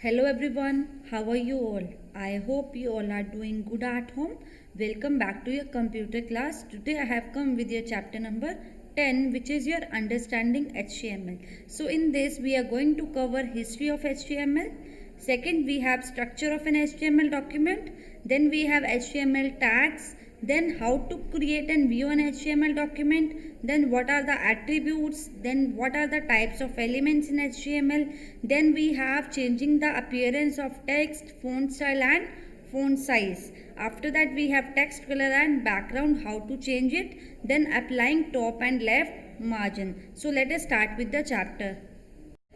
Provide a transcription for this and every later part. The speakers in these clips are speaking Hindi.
Hello everyone, how are you all? I hope you all are doing good at home. Welcome back to your computer class. Today I have come with your chapter number 10, which is your understanding HTML. So in this we are going to cover history of HTML. Second, we have structure of an HTML document. Then we have HTML tags. Then how to create and view an HTML document. Then what are the attributes. Then what are the types of elements in HTML. Then we have changing the appearance of text, font style and font size. After that we have text color and background, how to change it. Then applying top and left margin. So let us start with the chapter.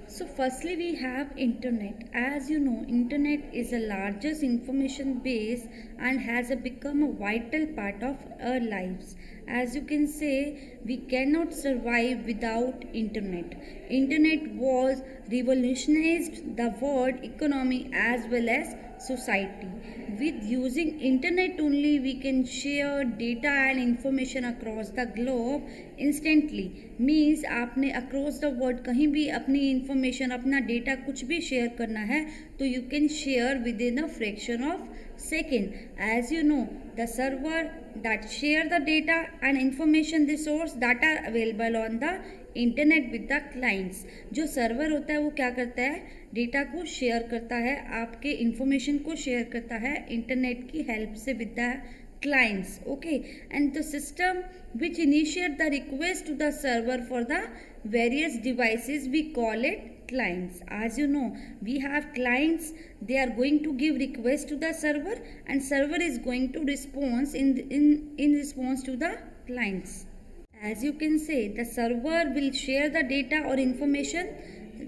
So firstly we have internet. As you know, internet is the largest information base and has become a vital part of our lives. As you can say, we cannot survive without internet. Internet was revolutionized the world economy as well as society. With using internet only, we can share data and information across the globe instantly. Means आपने अक्रॉस द वर्ल्ड कहीं भी अपनी इंफॉर्मेशन, अपना डेटा कुछ भी शेयर करना है तो you can share with in a fraction of second. As you know, the server that share the data and information resource that are available on the internet with the clients. जो सर्वर होता है वो क्या करता है, डेटा को शेयर करता है, आपके इंफॉर्मेशन को शेयर करता है इंटरनेट की हेल्प से with the clients. Okay, and the system which initiate the request to the server for the various devices, we call it clients. As you know, we have clients, they are going to give request to the server and server is going to respond in response to the clients. As you can say, the server will share the data or information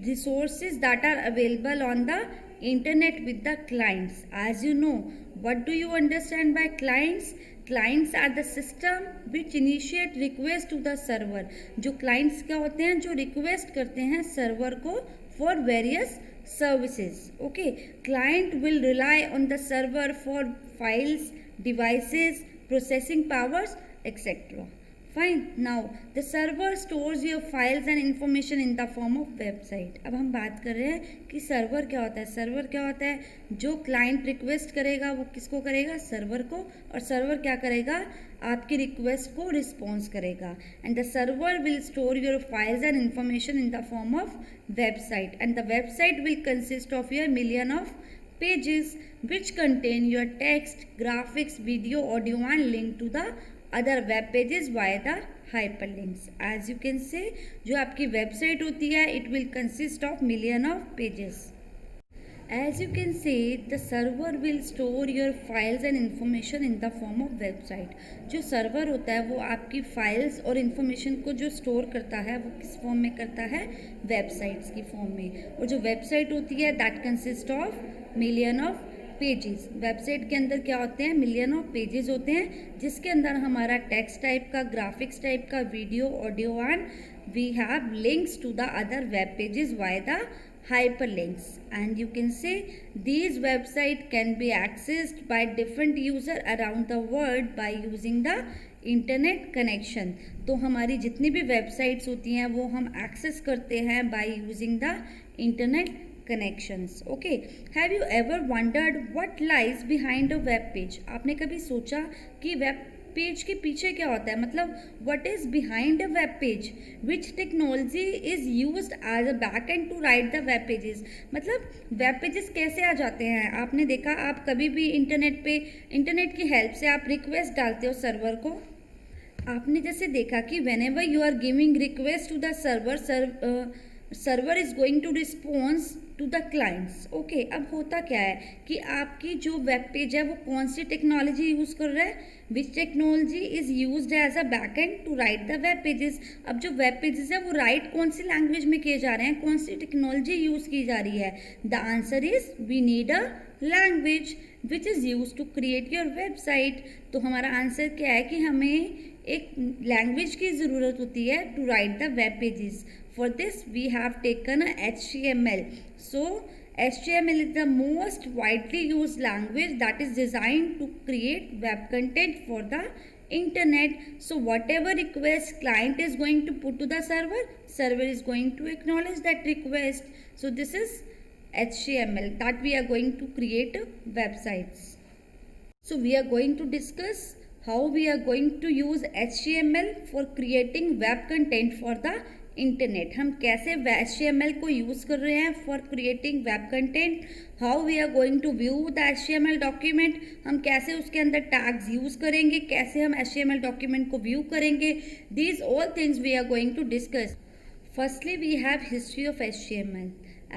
resources that are available on the internet with the clients. As you know, what do you understand by clients? Clients are the system which initiate request to the server. जो clients क्या होते हैं, जो request करते हैं server को for various services. Okay, client will rely on the server for files, devices, processing powers, etc. Fine. Now the server stores your files and information in the form of website. अब हम बात कर रहे हैं कि सर्वर क्या होता है. सर्वर क्या होता है, जो क्लाइंट रिक्वेस्ट करेगा वो किसको करेगा, सर्वर को, और सर्वर क्या करेगा, आपकी रिक्वेस्ट को रिस्पॉन्स करेगा. And the server will store your files and information in the form of website. And the website will consist of your million of pages which contain your text, graphics, video, audio and link to the other web pages via the hyperlinks. As you can say, जो आपकी वेबसाइट होती है it will consist of million of pages. As you can see, the server will store your files and information in the form of website. जो सर्वर होता है वो आपकी फाइल्स और इंफॉर्मेशन को जो स्टोर करता है वो किस फॉर्म में करता है, वेबसाइट्स की फॉर्म में. और जो वेबसाइट होती है that consist of million of pages. Website के अंदर क्या होते हैं, मिलियन ऑफ पेजेस होते हैं जिसके अंदर हमारा टेक्स्ट टाइप का, ग्राफिक्स टाइप का, video, audio and we have links to the other web pages via the hyperlinks. And you can say these website can be accessed by different user around the world by using the internet connection. तो हमारी जितनी भी वेबसाइट्स होती हैं वो हम एक्सेस करते हैं by using the internet connections. Okay, have you ever wondered what lies behind a web page. आपने कभी सोचा कि वेब पेज के पीछे क्या होता है, मतलब what is behind a web page, which technology is used as a back end to write the web pages. मतलब वेब पेजेस कैसे आ जाते हैं. आपने देखा, आप कभी भी इंटरनेट पे इंटरनेट की हेल्प से आप रिक्वेस्ट डालते हो सर्वर को. आपने जैसे देखा कि whenever you are giving request to the server is going to response to the clients. Okay, अब होता क्या है कि आपकी जो वेब पेज है वो कौन सी टेक्नोलॉजी यूज़ कर रहा है, which technology is used as a back end to write the web pages. अब जो वेब पेजेस है वो राइट कौन सी लैंग्वेज में किए जा रहे हैं, कौन सी टेक्नोलॉजी यूज़ की जा रही है. The answer is we need a language which is use to create your website. तो हमारा आंसर क्या है कि हमें एक लैंग्वेज की ज़रूरत होती है to write the web pages. For this we have taken a HTML. So HTML is the most widely used language that is designed to create web content for the internet. So whatever request client is going to put to the server, server is going to acknowledge that request. So this is HTML, that we are going to create websites. So we are going to discuss how we are going to use HTML for creating web content for the internet. हम कैसे HTML को यूज़ कर रहे हैं for creating web content, how we are going to view the HTML document, हम कैसे उसके अंदर टैग्स यूज़ करेंगे, कैसे हम HTML डॉक्यूमेंट को व्यू करेंगे. These all things we are going to discuss. Firstly, we have history of HTML.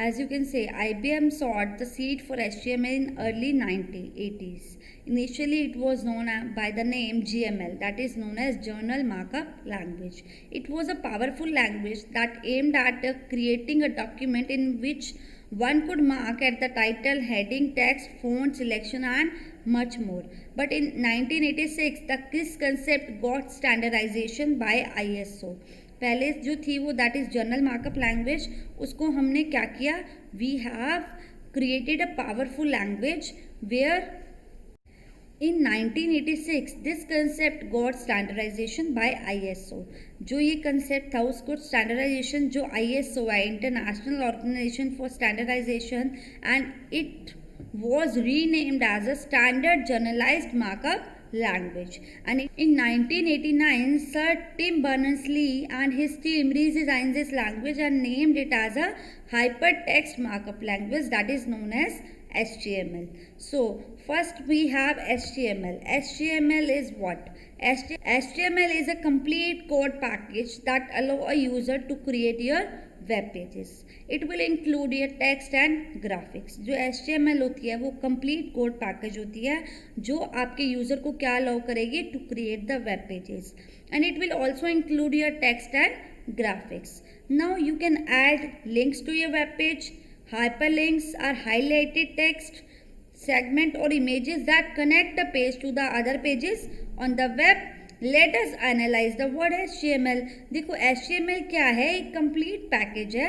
As you can say, IBM sowed the seed for HTML in early 1980s. Initially, it was known by the name GML, that is known as Journal Markup Language. It was a powerful language that aimed at creating a document in which one could mark at the title, heading, text, font selection and much more. But in 1986, this concept got standardization by ISO. पहले जो थी वो that is general markup language, उसको हमने क्या किया, we have created a powerful language where in 1986 this concept got standardisation by ISO. जो ये कंसेप्ट था उसको स्टैंडर्डाइजेशन जो ISO है, international organisation for standardisation, and it was renamed as a standard generalized markup language. And in 1989, Sir Tim Berners-Lee and his team redesigned this language and named it as a hypertext markup language, that is known as HTML. So first we have HTML. HTML is what? HTML is a complete code package that allow a user to create your web pages. It will include your text and graphics. जो HTML होती है वो complete code package होती है जो आपके यूज़र को क्या अलाउ करेगी to create the web pages, and it will also include your text and graphics. Now you can add links to your web page. Hyperlinks are highlighted text, segment or images that connect the page to the other pages on the web. Let us analyze the word HTML. देखो HTML क्या है, एक कंप्लीट पैकेज है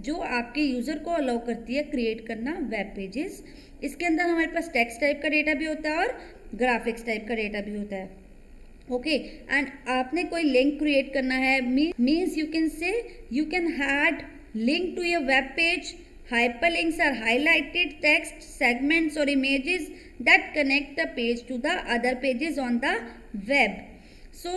जो आपके यूज़र को अलाउ करती है क्रिएट करना वेब पेजेस. इसके अंदर हमारे पास टेक्स्ट टाइप का डेटा भी होता है और ग्राफिक्स टाइप का डेटा भी होता है. ओके, एंड आपने कोई लिंक क्रिएट करना है, means you can say you can had link to your web page. Hyperlinks are highlighted text, segments or images that connect the page to the other pages on the web. So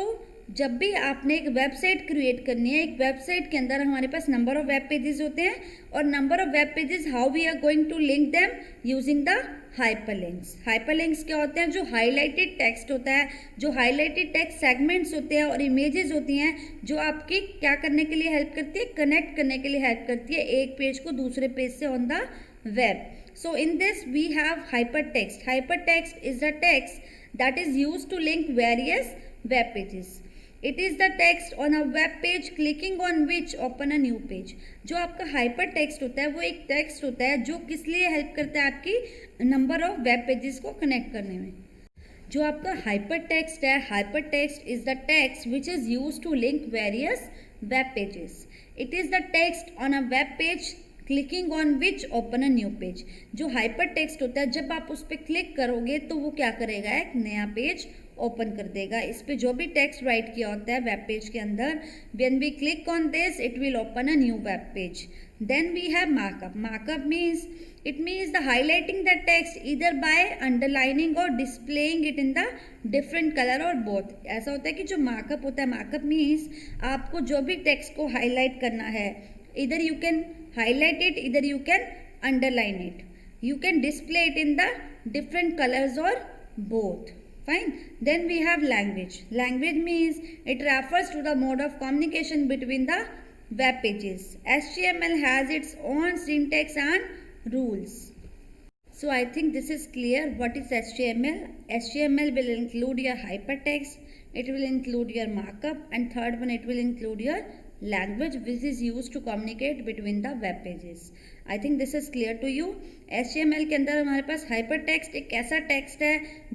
जब भी आपने एक वेबसाइट क्रिएट करनी है, एक वेबसाइट के अंदर हमारे पास नंबर ऑफ वेब पेजेस होते हैं, और number of web pages how we are going to link them using the hyperlinks. Hyperlinks क्या होते हैं, जो हाईलाइटेड टेक्स्ट होता है, जो हाईलाइटेड टेक्स्ट सेगमेंट्स होते हैं और इमेजेस होती हैं जो आपकी क्या करने के लिए हेल्प करती है, कनेक्ट करने के लिए हेल्प करती है एक पेज को दूसरे पेज से on the web. So in this we have hypertext. Hypertext is the text that is used to link various web pages. It is the text on a web page clicking on which open a new page. जो आपका हाइपर टेक्स्ट होता है वो एक टेक्स्ट होता है जो किस लिए हेल्प करता है, आपकी नंबर ऑफ वेब पेजेस को कनेक्ट करने में. जो आपका हाइपर टेक्स्ट है, hyper text is the text which is use to link various web pages. It is the text on a web page clicking on which open a new page. जो हाइपर टेक्स्ट होता है जब आप उस पर क्लिक करोगे तो वो क्या करेगा, एक नया पेज ओपन कर देगा. इस पे जो भी टेक्स्ट राइट किया होता है वेब पेज के अंदर, when we click on this it will open a new web page. Then we have markup. Markup means it means the highlighting the text either by underlining or displaying it in the different colour or both. ऐसा होता है कि जो मार्कअप होता है, मार्कअप मीन्स आपको जो भी टेक्स्ट को हाईलाइट करना है, इधर you can highlight it, either you can underline it, you can display it in the different colors or both. Fine. Then we have language. Language means it refers to the mode of communication between the web pages. HTML has its own syntax and rules. So I think this is clear what is HTML. HTML will include your hypertext, it will include your markup, and third one it will include your language which is used to communicate between the web pages. I think this is clear to you. HTML के अंदर हमारे पास hypertext एक ऐसा टेक्स्ट है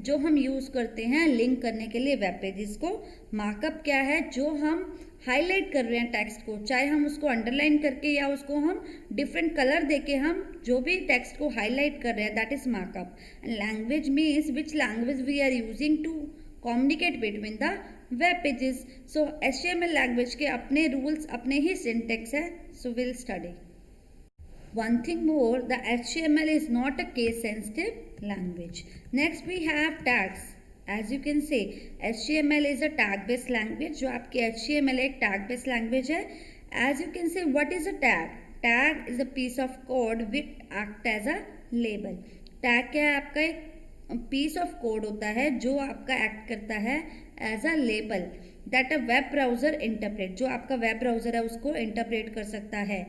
जो हम यूज़ करते हैं लिंक करने के लिए वेब पेजेस को. मार्कअप क्या है, जो हम हाईलाइट कर रहे हैं टेक्स्ट को, चाहे हम उसको अंडरलाइन करके या उसको हम डिफरेंट कलर देके हम जो भी टेक्स्ट को हाईलाइट कर रहे हैं, that is markup. Language means which language we are using to communicate between the web pages. So HTML language के अपने रूल्स, अपने ही सिंटेक्स है. So will study. One thing more, the HTML is not a case sensitive language. Next we have tags. As you can see, HTML is a tag based language. जो आपकी HTML एक tag based language है. As you can see, what is a tag? Tag is a piece of code which act as a label. Tag क्या है? आपका एक piece of code होता है जो आपका act करता है as a label. That a web browser interpret, जो आपका वेब ब्राउजर है उसको इंटरप्रेट कर सकता है.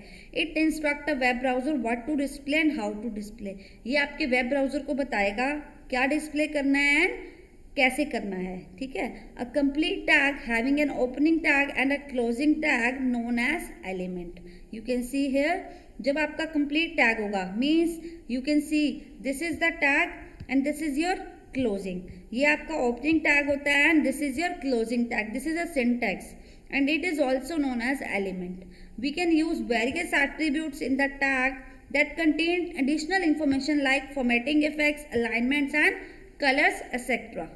It instruct a web browser what to display and how to display. ये आपके वेब ब्राउजर को बताएगा क्या डिस्प्ले करना है एंड कैसे करना है. ठीक है. A complete tag having an opening tag and a closing tag known as element. You can see here, जब आपका कंप्लीट टैग होगा means you can see this is the tag and this is your closing. ये आपका ओपनिंग टैग होता है and this is your closing tag. This is a syntax and it is also known as element. We can use various attributes in the tag that contain additional information like formatting effects, alignments and colours etcetera.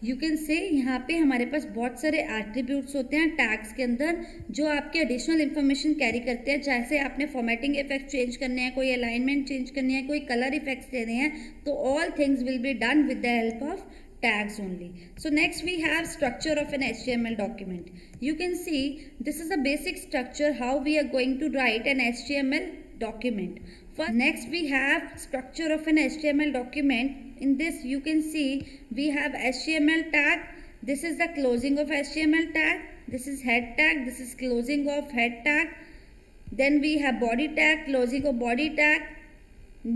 You can से यहाँ पे हमारे पास बहुत सारे एट्रीब्यूट्स होते हैं टैग्स के अंदर जो आपके एडिशनल इन्फॉर्मेशन कैरी करते हैं. जैसे आपने फॉर्मेटिंग इफेक्ट चेंज करने हैं, कोई अलाइनमेंट चेंज करनी है, कोई कलर इफेक्ट्स देने हैं, तो all things will be done with the help of tags only. So next we have structure of an HTML document. You can see this is a basic structure how we are going to write an HTML document. First, next we have structure of an HTML document. In this you can see we have HTML tag. This is the closing of HTML tag. This is head tag. This is closing of head tag. Then we have body tag, closing of body tag.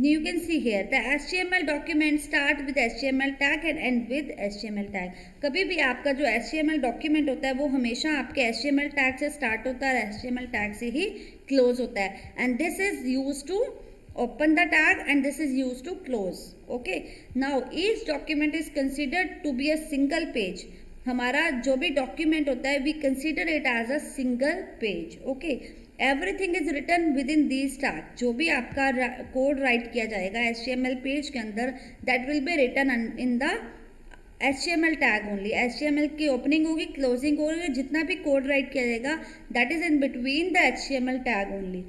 You can see here the HTML document start with HTML tag and end with HTML tag. कभी भी आपका जो HTML डॉक्यूमेंट होता है वो हमेशा आपके HTML टैग से स्टार्ट होता है और HTML टैग से ही क्लोज होता है. And this is use to open the tag and this is used to close. Okay, now each document is considered to be a single page. हमारा जो भी डॉक्यूमेंट होता है we consider it as a single page. Okay, everything is written within these tags. जो भी आपका कोड राइट किया जाएगा HTML पेज के अंदर that will be written in the HTML tag only. HTML की ओपनिंग होगी, क्लोजिंग होगी, जितना भी कोड राइट किया जाएगा that is in between the HTML tag only.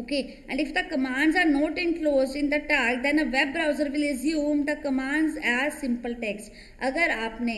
Okay, and if the commands are not enclosed in the tag, then a web browser will assume the commands as simple text. अगर आपने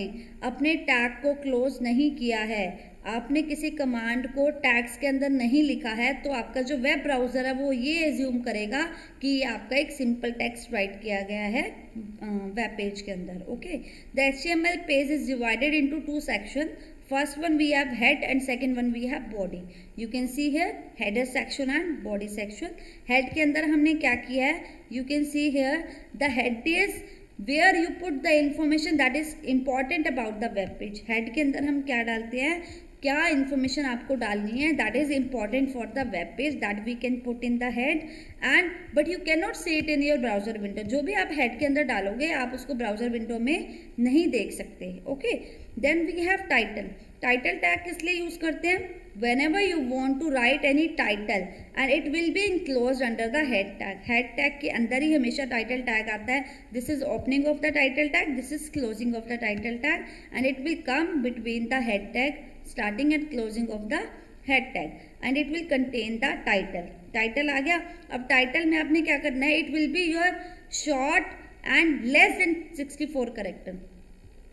अपने टैग को क्लोज नहीं किया है, आपने किसी कमांड को टैग्स के अंदर नहीं लिखा है, तो आपका जो वेब ब्राउज़र है वो ये एज्यूम करेगा कि ये आपका एक सिंपल टेक्स्ट राइट किया गया है वेब पेज के अंदर. Okay, the HTML page is divided into 2 section. First one we have head and second one we have body. You can see here header section and body section. Head के अंदर हमने क्या किया है? You can see here the head is where you put the information that is important about the web page. Head के अंदर हम क्या डालते हैं? क्या इन्फॉर्मेशन आपको डालनी है that is important for the web page that we can put in the head and but you can not see it in your browser window. जो भी आप हेड के अंदर डालोगे आप उसको ब्राउजर विंडो में नहीं देख सकते. Okay, then we have title. Title tag किस लिए यूज करते हैं? whenever you want to write any title and it will be enclosed under the head tag. head tag के अंदर ही हमेशा title tag आता है. this is opening of the title tag, this is closing of the title tag and it will come between the head tag, starting and closing of the head tag and it will contain the title. title आ गया. अब title में आपने क्या करना है? it will be your short and less than 64 character.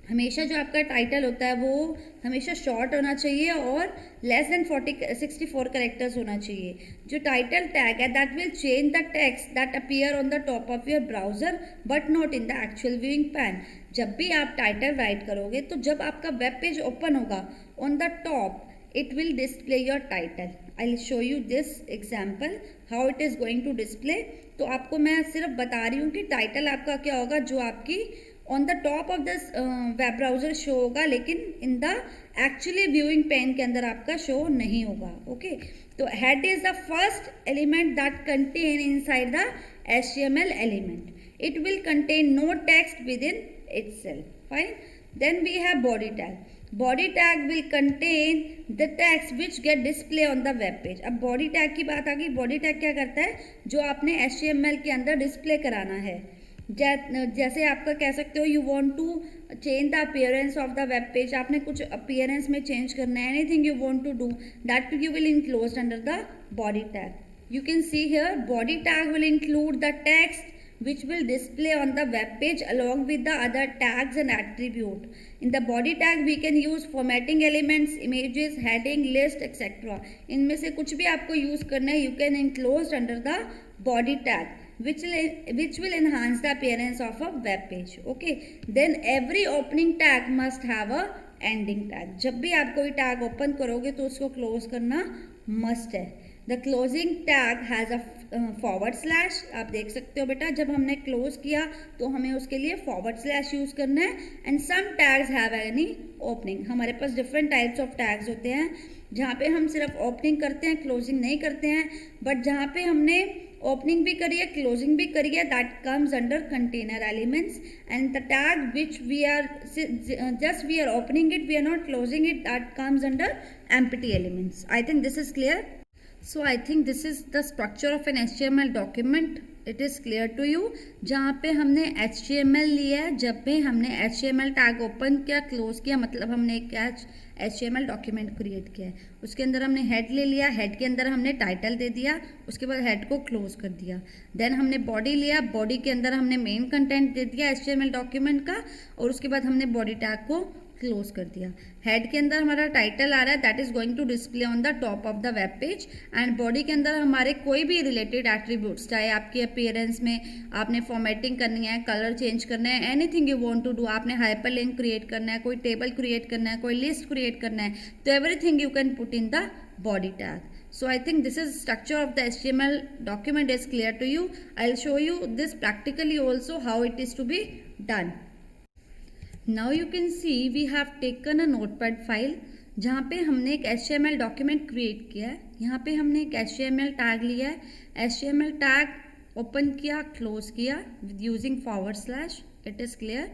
हमेशा जो आपका टाइटल होता है वो हमेशा शॉर्ट होना चाहिए और लेस देन 64 कैरेक्टर्स होना चाहिए. जो टाइटल टैग है that will change the text that appear on the top of your browser but not in the actual viewing pan. जब भी आप टाइटल राइट करोगे तो जब आपका वेब पेज ओपन होगा on the top it will display your title. I'll show you this example how it is going to display. तो आपको मैं सिर्फ बता रही हूँ कि टाइटल आपका क्या होगा जो आपकी on the top of this web browser show होगा लेकिन in the actually viewing pane के अंदर आपका शो नहीं होगा. ओके, तो head is the first element that contain inside the HTML element. It will contain no text within itself. Fine. Then we have body tag. Body tag will contain the text which get display on the web page. अब body tag की बात आ गई. body tag क्या करता है? जो आपने HTML के अंदर डिस्प्ले कराना है. जैसे आपका कह सकते हो you want to change the appearance of the web page. आपने कुछ appearance में change करना है. anything you want to do that you will enclosed under the body tag. You can see here body tag will include the text which will display on the web page along with the other tags and attribute. In the body tag we can use formatting elements, images, heading, list, etc. इनमें से कुछ भी आपको use करना है, you can enclose under the body tag which will enhance the appearance of a web page. Okay, then every opening tag must have a ending tag. जब भी आप कोई tag open करोगे तो उसको close करना must है. The closing tag has a forward slash. आप देख सकते हो बेटा, जब हमने close किया तो हमें उसके लिए forward slash यूज़ करना है. And some tags have any opening. हमारे पास different types of tags होते हैं जहाँ पे हम सिर्फ opening करते हैं, closing नहीं करते हैं. But जहाँ पे हमने opening भी करी है, closing भी करी है, that comes under container elements. And the tag which we are opening it, we are not closing it, that comes under empty elements. I think this is clear. So I think this is the structure of an HTML document. It is clear to you. जहाँ पे हमने HTML लिया है, जब भी हमने HTML टैग ओपन किया, क्लोज किया, मतलब हमने एक क्या HTML डॉक्यूमेंट क्रिएट किया है. उसके अंदर हमने हेड ले लिया, हेड के अंदर हमने टाइटल दे दिया, उसके बाद हेड को क्लोज कर दिया. देन हमने बॉडी लिया, बॉडी के अंदर हमने मेन कंटेंट दे दिया HTML डॉक्यूमेंट का, और उसके बाद हमने बॉडी टैग को क्लोज कर दिया. हेड के अंदर हमारा टाइटल आ रहा है, that is going to display on the top of the web page. And body के अंदर हमारे कोई भी रिलेटेड एट्रीब्यूट्स, चाहे आपकी अपीयरेंस में आपने फॉर्मेटिंग करनी है, कलर चेंज करना है, anything you want to do, आपने हाइपरलिंक क्रिएट करना है, कोई टेबल क्रिएट करना है, कोई लिस्ट क्रिएट करना है, तो everything you can put in the body tag. So I think this is structure of the HTML document is clear to you. I'll show you this practically also how it is to be done. Now you can see we have taken a notepad file जहाँ पे हमने एक HTML डॉक्यूमेंट क्रिएट किया है. यहाँ पे हमने एक HTML टैग लिया है, HTML टैग ओपन किया, क्लोज किया with using forward slash. It is clear.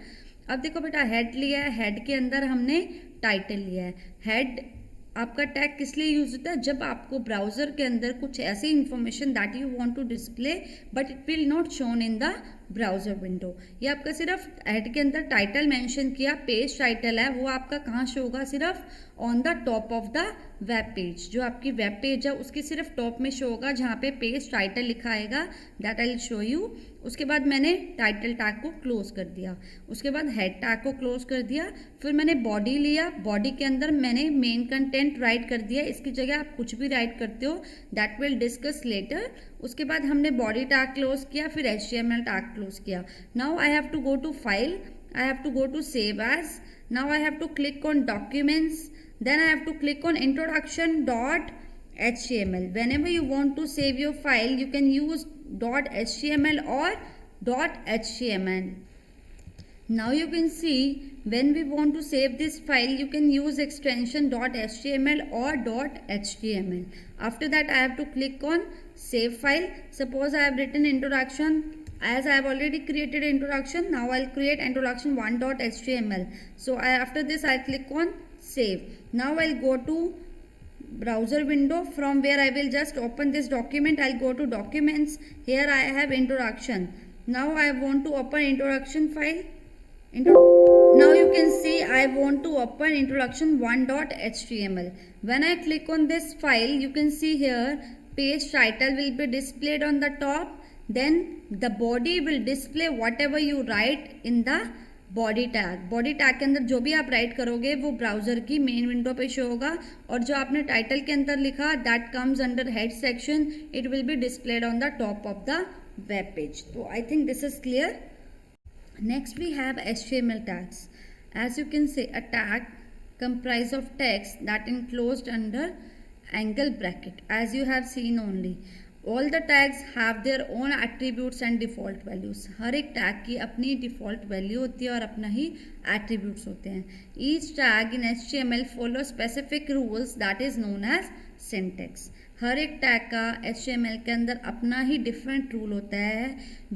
अब देखो बेटा, हेड लिया है, हेड के अंदर हमने टाइटल लिया है. हेड आपका टैग किस लिए यूज होता है? जब आपको ब्राउजर के अंदर कुछ ऐसी information that you want to display but it will not shown in the browser window. ये आपका सिर्फ हेड के अंदर टाइटल मेंशन किया, पेज टाइटल है, वो आपका कहाँ शो होगा? सिर्फ on the top of the web page. जो आपकी वेब पेज है उसकी सिर्फ टॉप में शो होगा, जहाँ पे पेज टाइटल लिखा आएगा, that I will show you. उसके बाद मैंने टाइटल टैग को क्लोज कर दिया, उसके बाद हेड टैग को क्लोज कर दिया, फिर मैंने बॉडी लिया, बॉडी के अंदर मैंने मेन कंटेंट राइट कर दिया. इसकी जगह आप कुछ भी राइट करते हो, दैट विल डिस्कस लेटर. उसके बाद हमने बॉडी टैग क्लोज किया, फिर HTML टैग क्लोज किया. Now I have to go to file, I have to go to save as. Now I have to click on documents, then I have to click on introduction.html. Whenever you want to save your file, you can use .html or .html. Now you can see when we want to save this file, you can use extension .html or .html. After that, I have to click on save file. Suppose I have written introduction. As I have already created introduction, now I'll create introduction 1.html. So after this, I click on save. Now I'll go to browser window from where I will just open this document. I'll go to documents. Here I have introduction. Now I want to open introduction file. Now you can see I want to open introduction 1.html. When I click on this file, you can see here page title will be displayed on the top. Then the body will display whatever you write in the body tag. Body tag के अंदर जो भी आप राइट करोगे वो ब्राउजर की मेन विंडो पे शो होगा, और जो आपने टाइटल के अंदर लिखा that comes under head section, it will be displayed on the top of the web page. तो I think this is clear. Next we have HTML tags. As you can see, a tag comprised of text that enclosed under angle bracket, as you have seen only. All the tags have their own attributes and default values. हर एक टैग की अपनी डिफ़ॉल्ट वैल्यू होती है और अपना ही एट्रीब्यूट्स होते हैं. Each tag in HTML follows specific rules that is known as syntax. हर एक टैग का HTML के अंदर अपना ही डिफरेंट रूल होता है.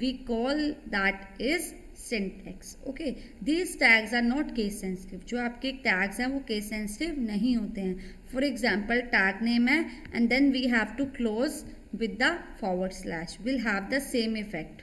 We call that is syntax. Okay, these tags are not case sensitive. जो आपके tags हैं वो case sensitive नहीं होते हैं. For example, tag name है and then we have to close with the forward slash will have the same effect.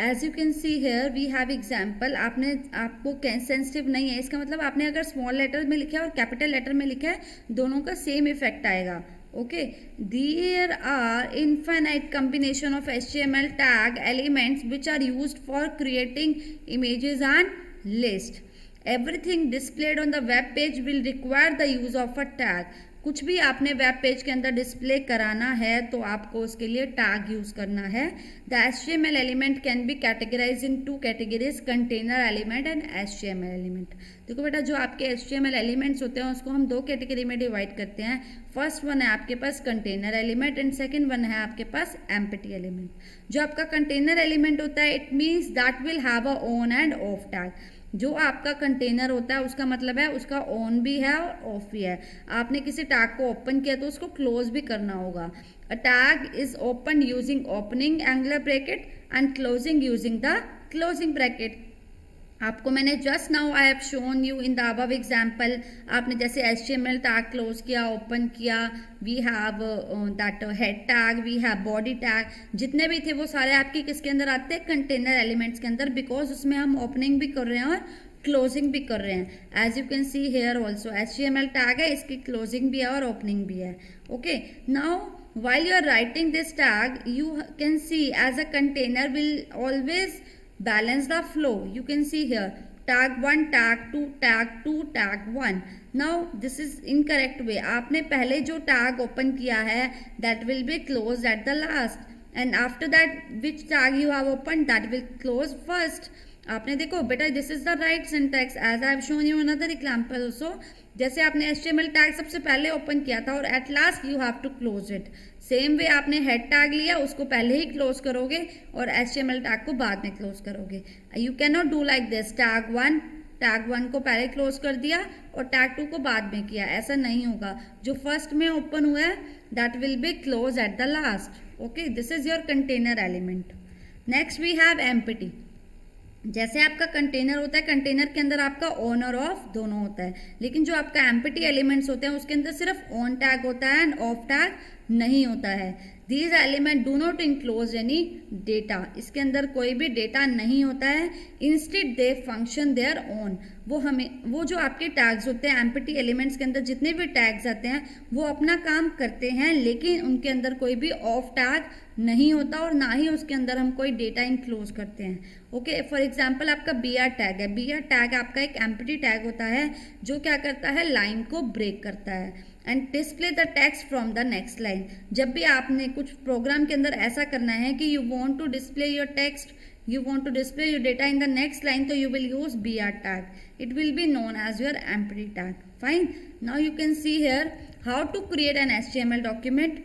As you can see here we have example. आपको case sensitive नहीं है, इसका मतलब आपने अगर स्मॉल लेटर में लिखा है और कैपिटल लेटर में लिखा है, दोनों का सेम इफेक्ट आएगा. Okay, there are infinite combination of HTML tag elements which are used for creating images and list. Everything displayed on the web page will require the use of a tag. कुछ भी आपने वेब पेज के अंदर डिस्प्ले कराना है तो आपको उसके लिए टैग यूज करना है. The HTML element can be categorise in 2 categories, container element and HTML element. देखो बेटा, जो आपके HTML एलिमेंट्स होते हैं उसको हम 2 कैटेगरी में डिवाइड करते हैं. फर्स्ट वन है आपके पास container element and second one है आपके पास एम्प्टी एलिमेंट. जो आपका कंटेनर एलिमेंट होता है it means that will have a on end of tag. जो आपका कंटेनर होता है उसका मतलब है उसका ऑन भी है और ऑफ भी है. आपने किसी टैग को ओपन किया तो उसको क्लोज भी करना होगा. A tag is open using opening angular bracket and closing using the closing bracket. आपको मैंने just now I have shown you in the above example. आपने जैसे HTML टैग क्लोज किया, ओपन किया, we have that head tag, we have body tag, जितने भी थे वो सारे आपके किसके अंदर आते हैं? कंटेनर एलिमेंट्स के अंदर, बिकॉज उसमें हम ओपनिंग भी कर रहे हैं और क्लोजिंग भी कर रहे हैं. As you can see here also HTML tag है, इसकी क्लोजिंग भी है और ओपनिंग भी है. Okay, now while you are writing this tag you can see as a container will always balance the flow. You can see here tag 1, tag 2, tag 2, tag 1. Now this is incorrect way. आपने पहले जो tag open किया है that will be closed at the last, and after that which tag you have opened that will close first. आपने देखो बेटा, this is the right syntax as I have shown you another example also. जैसे आपने HTML टैग सबसे पहले ओपन किया था और at last you have to close it. Same way आपने हेड टैग लिया, उसको पहले ही क्लोज करोगे और HTML टैग को बाद में क्लोज करोगे. You can not do like this, tag 1 को पहले क्लोज कर दिया और टैग 2 को बाद में किया. ऐसा नहीं होगा. जो फर्स्ट में ओपन हुआ है that will be close at the last. Okay, this is your container element. Next we have empty. जैसे आपका कंटेनर होता है, कंटेनर के अंदर आपका ऑन और ऑफ दोनों होता है, लेकिन जो आपका एम्प्टी एलिमेंट्स होते हैं उसके अंदर सिर्फ ऑन टैग होता है एंड ऑफ टैग नहीं होता है. These element do not enclose any data. इसके अंदर कोई भी डेटा नहीं होता है. Instead they function their on. वो जो आपके टैग्स होते हैं एम्प्टी एलिमेंट्स के अंदर, जितने भी टैग्स आते हैं वो अपना काम करते हैं, लेकिन उनके अंदर कोई भी ऑफ टैग नहीं होता और ना ही उसके अंदर हम कोई डेटा इनक्लोज करते हैं. ओके, फॉर एग्जाम्पल आपका BR टैग है. BR टैग आपका एक एम्प्टी टैग होता है जो क्या करता है? लाइन को ब्रेक करता है and display the text from the next line. जब भी आपने कुछ प्रोग्राम के अंदर ऐसा करना है कि you want to display your text, you want to display your data in the next line, so you will use BR tag. It will be known as your empty tag. Fine. Now you can see here how to create an HTML document.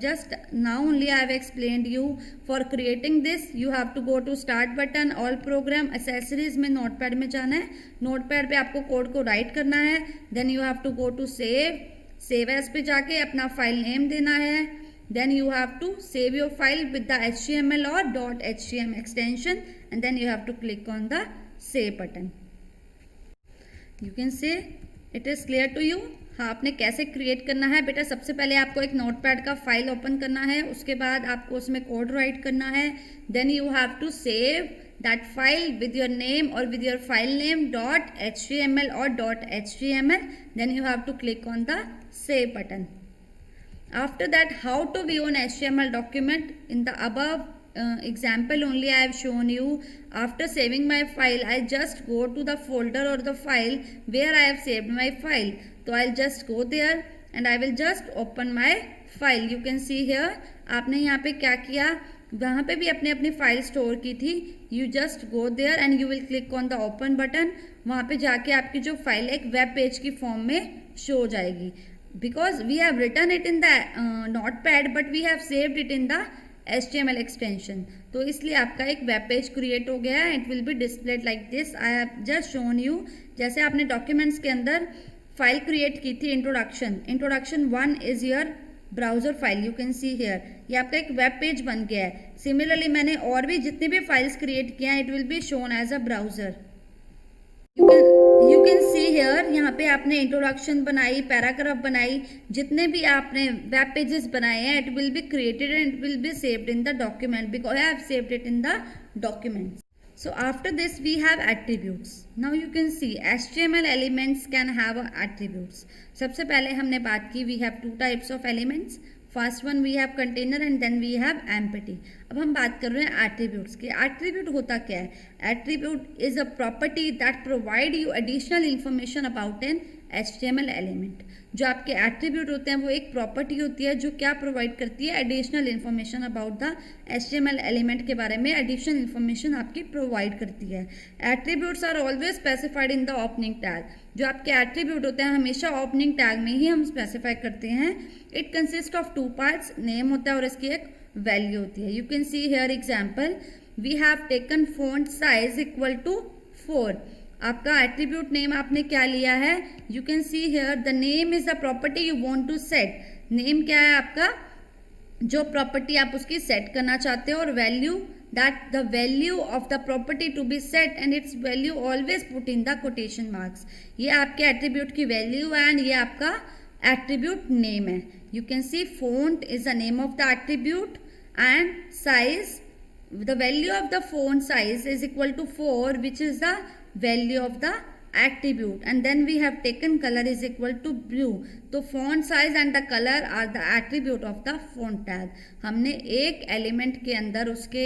Just now only I have explained you. For creating this you have to go to start button, all program, accessories में notepad में जाना है. notepad पे आपको कोड को राइट करना है. then you have to go to save as पे जाके अपना फाइल नेम देना है. then you have to save your file with the HTML or .html extension and then you have to click on the save button. You can say it is clear to you. हाँ, आपने कैसे क्रिएट करना है बेटा? सबसे पहले आपको एक नोटपैड का फाइल ओपन करना है, उसके बाद आपको उसमें कोड राइट करना है. Then you have to save that file with your name और with your file name .html और .html. Then you have to click on the save button. After that, how to view an HTML document? In the above example only I have shown you. After saving my file, I just go to the folder or the file where I have saved my file. So I'll just go there and I will just open my file. You can see here, आपने यहाँ पे क्या किया? वहाँ पे भी अपने अपनी फाइल स्टोर की थी. You just go there and you will click on the open button. वहाँ पे जाके आपकी जो फाइल एक वेब पेज की फॉर्म में शो हो जाएगी. Because we have written it in the notepad but we have saved it in the HTML extension, तो इसलिए आपका एक वेब पेज क्रिएट हो गया है. It will be displayed like this. I have just shown you. जैसे आपने डॉक्यूमेंट्स के अंदर फाइल क्रिएट की थी introduction 1 is your browser file. You can see here, ये आपका एक वेब पेज बन गया है. सिमिलरली मैंने और भी जितने भी फाइल्स क्रिएट किए हैं it will be shown as a browser. You can see here, यहाँ पे आपने इंट्रोडक्शन बनाई, पैराग्राफ बनाई, जितने भी आपने वेब पेजेस बनाए हैं it will be created and it will be saved in the document because I have saved it in the documents. So after this we have attributes. Now you can see HTML elements can have attributes. सबसे पहले हमने बात की we have two types of elements. First one we have container and then we have empty. अब हम बात कर रहे हैं attributes की. Attribute होता क्या है? Attribute is a property that provide you additional information about an HTML element. जो आपके एट्रीब्यूट होते हैं वो एक प्रॉपर्टी होती है जो क्या प्रोवाइड करती है, additional information about the HTML element के बारे में एडिशनल इन्फॉर्मेशन आपकी प्रोवाइड करती है. Attributes are always specified in the opening tag. जो आपके एट्रीब्यूट होते हैं हमेशा ओपनिंग टैग में ही हम स्पेसिफाई करते हैं. It consist of two parts, name होता है और इसकी एक वैल्यू होती है. You can see here example, we have taken font size equal to 4. आपका एट्रीब्यूट नेम आपने क्या लिया है? You can see here the name is the property you want to set. Name क्या है आपका? जो प्रॉपर्टी आप उसकी सेट करना चाहते हो. और value, that the value of the property to be set and its value always put in the quotation marks. ये आपके एट्रीब्यूट की वैल्यू है एंड ये आपका एट्रीब्यूट नेम है. You can see font is the name of the attribute and size, the value of the font size is equal to 4, which is the value of the attribute. And then we have taken color is equal to blue. तो font size and the color are the attribute of the font tag. हमने एक एलिमेंट के अंदर उसके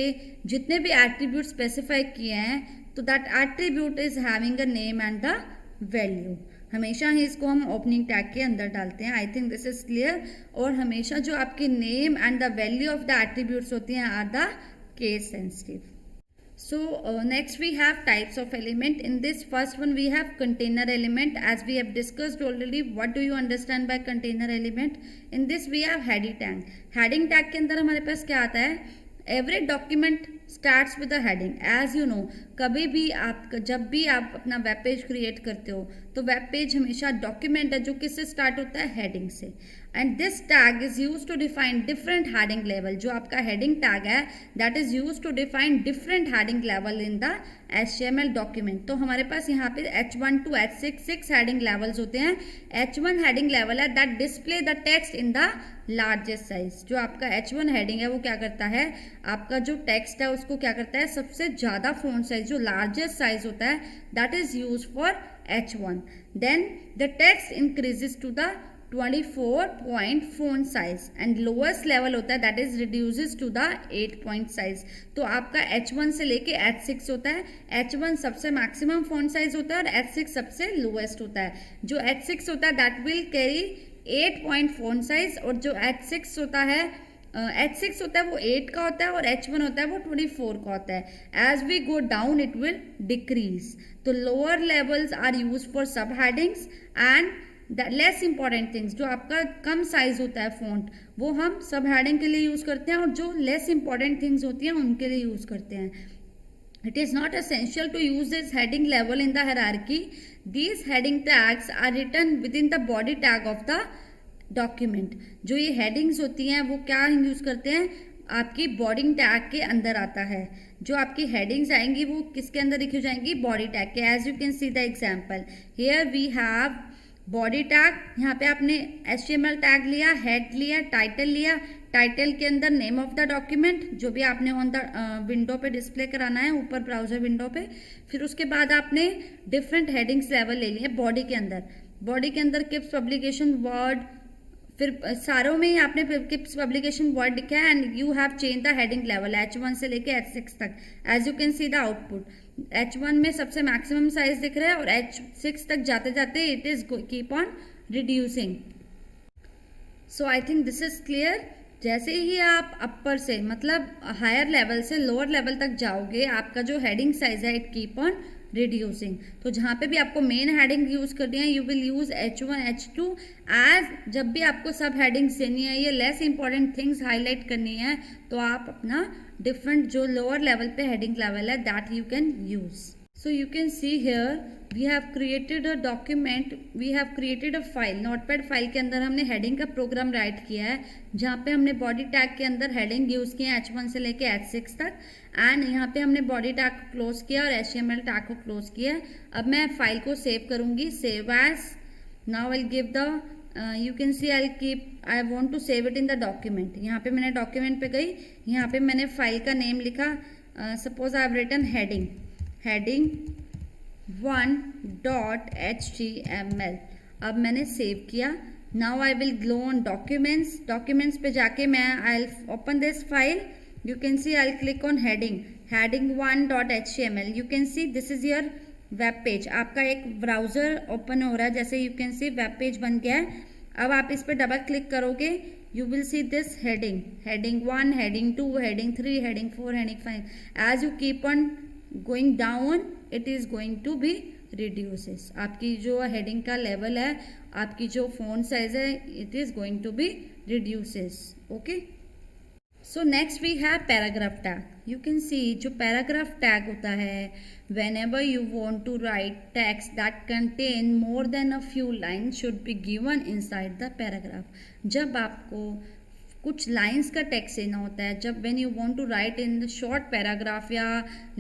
जितने भी एट्रीब्यूट स्पेसिफाई किए हैं तो that attribute is having a name and the value. हमेशा ही इसको हम ओपनिंग टैग के अंदर डालते हैं. I think this is clear. और हमेशा जो आपके name and the value of the attributes होती हैं are the case sensitive. So next we have types of element. In this first one we have container element. As we have discussed already, what do you understand by container element? In this we have heading tag. Heading tag के अंदर हमारे पास क्या आता है? Every document starts with a heading. As you know, कभी भी आप जब भी आप अपना वेब पेज क्रिएट करते हो तो वेब पेज हमेशा डॉक्यूमेंट है जो किससे स्टार्ट होता है? हेडिंग से. And this tag is use to define different heading level. जो आपका हेडिंग टैग है that is use to define different heading level in the HTML document. तो हमारे पास यहाँ पे H1 to H6 6 heading levels होते हैं. H1 हेडिंग लेवल है that display the text in the largest size. जो आपका H1 हेडिंग है वो क्या करता है? आपका जो टेक्स्ट है उसको क्या करता है? सबसे ज़्यादा फॉन्ट साइज जो लार्जेस्ट साइज होता है that is use for H1. Then the text increases to the 24 point font size and lowest level होता है that is reduces to the 8 point size. तो आपका H1 से लेके H6 होता है. H1 सबसे मैक्सिमम font size होता है और H6 सबसे lowest होता है. जो H6 होता है that will carry 8 point font size और जो H6 होता है H6 होता है वो 8 का होता है और H1 होता है वो 24 का होता है. As we go down it will decrease. तो lower levels are used for subheadings and the less important things. जो आपका कम साइज होता है फॉन्ट वो हम सब हेडिंग के लिए यूज़ करते हैं और जो लेस इंपॉर्टेंट थिंग्स होती हैं उनके लिए यूज़ करते हैं. It is not essential to use this heading level in the hierarchy. These heading tags are written within the body tag of the document. जो ये हेडिंग्स होती हैं वो क्या यूज़ करते हैं? आपकी बॉडी टैग के अंदर आता है. जो आपकी हेडिंग्स आएंगी वो किसके अंदर लिखी जाएंगी? बॉडी टैग के. As you can see the example here we have body tag. यहाँ पे आपने HTML टैग लिया, हेड लिया, टाइटल लिया. टाइटल के अंदर नेम ऑफ द डॉक्यूमेंट जो भी आपने ऑन द विंडो पे डिस्प्ले कराना है ऊपर ब्राउजर विंडो पे. फिर उसके बाद आपने डिफरेंट हेडिंग्स लेवल ले लिए बॉडी के अंदर. बॉडी के अंदर किप्स पब्लिकेशन वर्ड, फिर सारों में ही आपने किप्स पब्लिकेशन वर्ड लिखा है and you have change the heading level H1 से लेके H6 तक. As you can see the output. H1 में सबसे मैक्सिमम साइज दिख रहा है और H6 तक जाते जाते it is keep on reducing. So I think this is clear. जैसे ही आप अपर से मतलब हायर लेवल से लोअर लेवल तक जाओगे आपका जो हेडिंग साइज है इट कीप ऑन रिड्यूसिंग. तो जहाँ पे भी आपको मेन हेडिंग यूज करनी है you will use H1 H2. As जब भी आपको सब हेडिंग्स देनी है ये लेस इंपॉर्टेंट थिंग्स हाईलाइट करनी है तो आप अपना डिफरेंट जो लोअर लेवल पे हेडिंग लेवल है that you can use. So you can see here we have created a document, we have created a file. Notepad file के अंदर हमने हेडिंग का प्रोग्राम राइट किया है जहाँ पे हमने बॉडी टैग के अंदर हेडिंग यूज किए हैं H1 से लेके H6 तक. एंड यहाँ पे हमने बॉडी टैग को क्लोज किया और HTML टैग को क्लोज किया. अब मैं फाइल को सेव करूँगी. Save as. Now I give the you can see I want to save it in the document. यहाँ पे मैंने डॉक्यूमेंट पे गई. यहाँ पे मैंने फाइल का नेम लिखा suppose I have written heading 1.html. अब मैंने सेव किया. Now I will go on documents पे जाके मैं I'll open this file. You can see I'll click on heading 1.html. You can see this is your web page. आपका एक ब्राउजर ओपन हो रहा है, जैसे you can see web page बन गया है. अब आप इस पर डबल क्लिक करोगे, you will see this heading 1, heading 2, heading 3, heading 4, heading 5. As you keep on going down, it is going to be reduces. आपकी जो heading का level है, आपकी जो font size है, it is going to be reduces. Okay. So next we have paragraph tag. You can see जो paragraph tag होता है, whenever you want to write text that contain more than a few lines should be given inside the paragraph. जब आपको कुछ लाइंस का टेक्स्ट देना होता है, जब when you want to write in the short paragraph या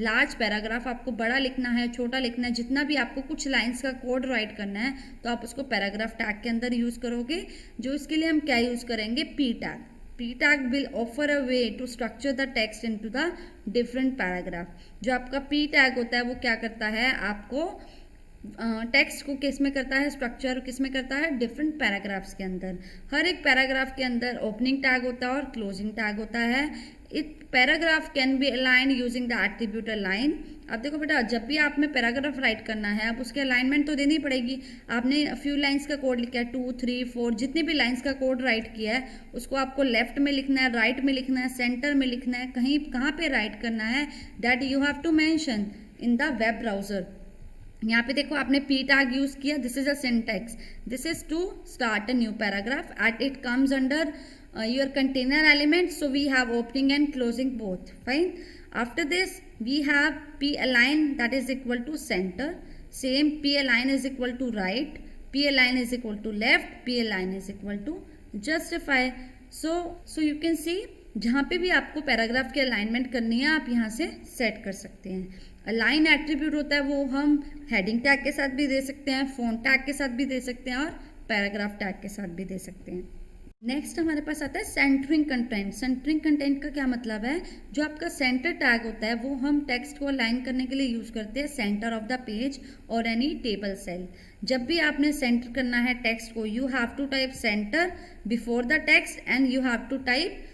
large paragraph, आपको बड़ा लिखना है, छोटा लिखना है, जितना भी आपको कुछ लाइंस का कोड राइट करना है, तो आप उसको पैराग्राफ टैग के अंदर यूज़ करोगे. जो इसके लिए हम क्या यूज़ करेंगे, P tag. P tag will offer a way to structure the text into the different paragraph. जो आपका P tag होता है वो क्या करता है, आपको टेक्स्ट को किस में करता है, स्ट्रक्चर किस में करता है, डिफरेंट पैराग्राफ्स के अंदर. हर एक पैराग्राफ के अंदर ओपनिंग टैग होता है और क्लोजिंग टैग होता है. It paragraph can be aligned using the attribute align. अब देखो बेटा, जब भी आप में पैराग्राफ राइट करना है, अब उसके अलाइनमेंट तो देनी पड़ेगी. आपने फ्यू लाइंस का कोड लिखा है, 2, 3, 4, जितनी भी लाइंस का कोड राइट किया है, उसको आपको लेफ्ट में लिखना है, राइट में लिखना है, सेंटर में लिखना है, कहाँ पे राइट करना है, that you have to mention in the web browser. यहाँ पे देखो आपने P tag यूज किया. This is a syntax. This is to start a new paragraph. At it comes under your container element, so we have opening and closing both. Fine. After this we have P align, that is equal to center. Same P align is equal to right, P align is equal to left, P align is equal to justify. So you can see जहाँ पे भी आपको पैराग्राफ की अलाइनमेंट करनी है, आप यहाँ से सेट कर सकते हैं. अलाइन एट्रीब्यूट होता है, वो हम हेडिंग टैग के साथ भी दे सकते हैं, फॉन्ट टैग के साथ भी दे सकते हैं और पैराग्राफ टैग के साथ भी दे सकते हैं. नेक्स्ट हमारे पास आता है सेंटरिंग कंटेंट. सेंटरिंग कंटेंट का क्या मतलब है, जो आपका सेंटर टैग होता है वो हम टेक्स्ट को अलाइन करने के लिए यूज़ करते हैं सेंटर ऑफ द पेज और एनी टेबल सेल. जब भी आपने सेंटर करना है टेक्स्ट को, you have to type centre before the text and you have to type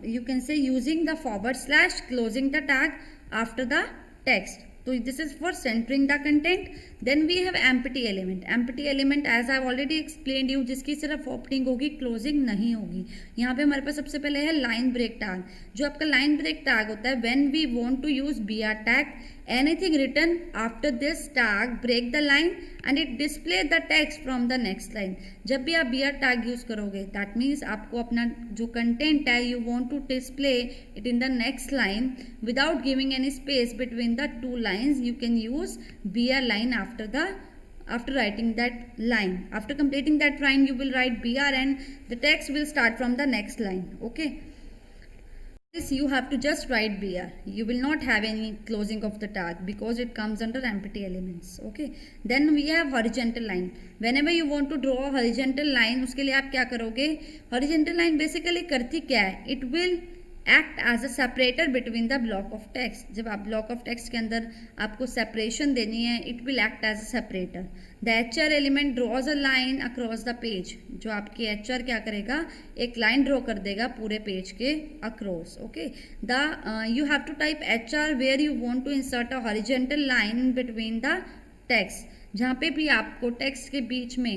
you can say using the / closing the tag after the text. So this is for centering the content. Then we have empty element. Empty element as I have already explained you, जिसकी सिर्फ ओपनिंग होगी, क्लोजिंग नहीं होगी. यहाँ पे हमारे पास सबसे पहले है लाइन ब्रेक टैग. जो आपका लाइन ब्रेक टैग होता है, when we want to use BR tag, anything written after this tag break the line and it display the text from the next line. जब भी आप BR tag यूज करोगे, that means आपको अपना जो content है, you want to display it in the next line without giving any space between the two lines. You can use BR line after writing that line. After completing that line, you will write BR and the text will start from the next line. Okay. This you have to just write BR. You will not have any closing of the tag because it comes under empty elements. Okay. Then we have horizontal line. Whenever you want to draw a horizontal line, उसके लिए आप क्या करोगे? Horizontal line basically करती क्या है? It will act as a separator between the block of text. जब आप block of text के अंदर आपको separation देनी है, it will act as a separator. The HR element draws a line across the page. जो आपकी HR क्या करेगा, एक line draw कर देगा पूरे पेज के across. Okay. You have to type HR where you want to insert a horizontal line between the text. जहाँ पे भी आपको text के बीच में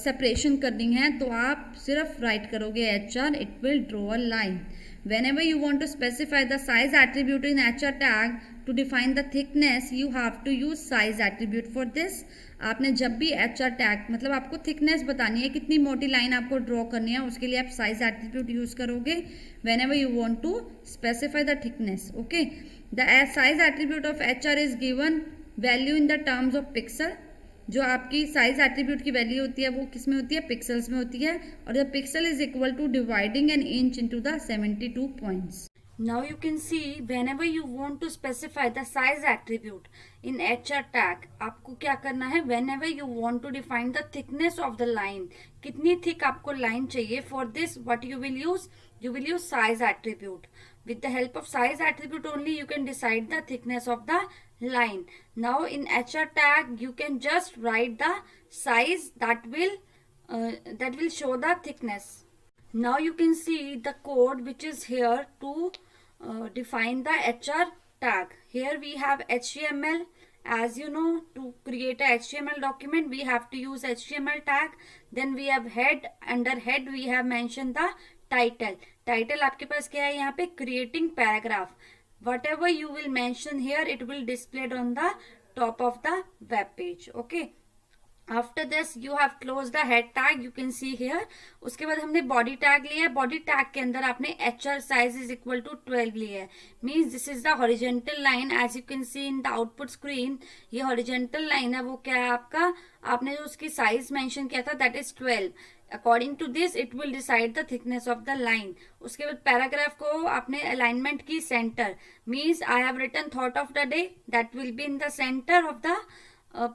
separation करनी है, तो आप सिर्फ write करोगे HR, it will draw a line. Whenever you want to specify the size attribute in HR tag to define the thickness, you have to use size attribute for this. आपने जब भी HR tag मतलब आपको thickness बतानी है, कितनी मोटी लाइन आपको ड्रॉ करनी है, उसके लिए आप size attribute यूज करोगे. Whenever you want to specify the thickness. Okay. The size attribute of HR is given value in the terms of pixel. जो आपकी साइज एट्रीब्यूट की वैल्यू होती है वो किस में होती है, पिक्सल्स में होती है. और the pixel is equal to dividing an inch into the 72 points. Now you can see whenever you want to specify the size attribute in HR tag, आपको क्या करना है, whenever you want to define the thickness of the line, कितनी thick आपको line चाहिए, for this what you will use, you will use size attribute. With the help of size attribute only you can decide the thickness of the line. Now in HR tag you can just write the size that will show the thickness. Now you can see the code which is here to define the HR tag. Here we have HTML. As you know, to create a HTML document we have to use HTML tag. Then we have head. Under head we have mentioned the title. Title आपके पास क्या है यहाँ पे, creating paragraph. Whatever you will mention here it will displayed on the top of the web page. Okay. After this you have closed the head tag, you can see here. उसके बाद हमने body tag लिया है. Body tag के अंदर आपने HR size is equal to 12 लिया है. Means this is the horizontal line. As you can see in the output screen, ये horizontal line है, वो क्या है आपका, आपने जो उसकी size mention किया था that is 12. According to this it will decide the thickness of the line. उसके बाद paragraph को आपने alignment की center. Means I have written thought of the day, that will be in the center of the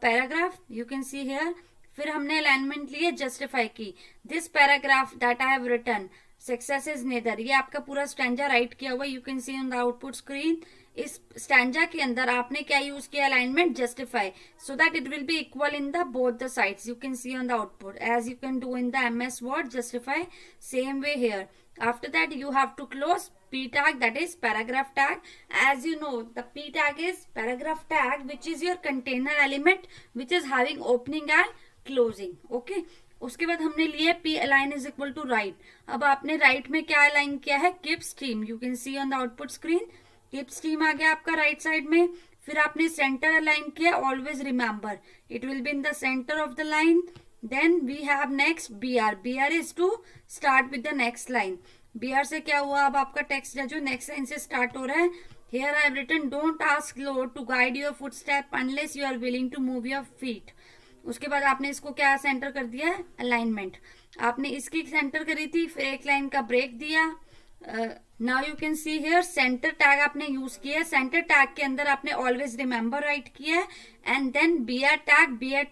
paragraph. You can see here. फिर हमने अलाइनमेंट लिए जस्टिफाई की. This paragraph that I have written success is neither, ये आपका पूरा स्टैंजा राइट किया हुआ, you can see on the output screen. इस स्टैंजा के अंदर आपने क्या यूज किया, alignment justify, so that it will be equal in the both the sides. You can see on the output as you can do in the MS Word justify. Same way here. After that you have to close P tag, that is paragraph tag. As you know, the P tag is paragraph tag which is your container element which is having opening and closing. Okay. उसके बाद हमने लिए P align is equal to right. अब आपने right में क्या अलाइन किया है, keep stream. You can see on the output screen keep stream आ गया आपका right side में. फिर आपने center अलाइन किया. Always remember it will be in the center of the line. Then we have next BR. BR is to start with the next line. BR से क्या हुआ, अब आपका टेक्स्ट है जो नेक्स्ट लाइन से स्टार्ट हो रहा है. Here I have written don't ask Lord to guide your footstep unless you are willing to move your feet. उसके बाद आपने इसको क्या सेंटर कर दिया है, अलाइनमेंट. आपने इसकी सेंटर करी थी, फिर एक लाइन का ब्रेक दिया. Now you can see here centre tag आपने यूज किया है. सेंटर टैग के अंदर आपने ऑलवेज रिमेंबर राइट किया है. And then BR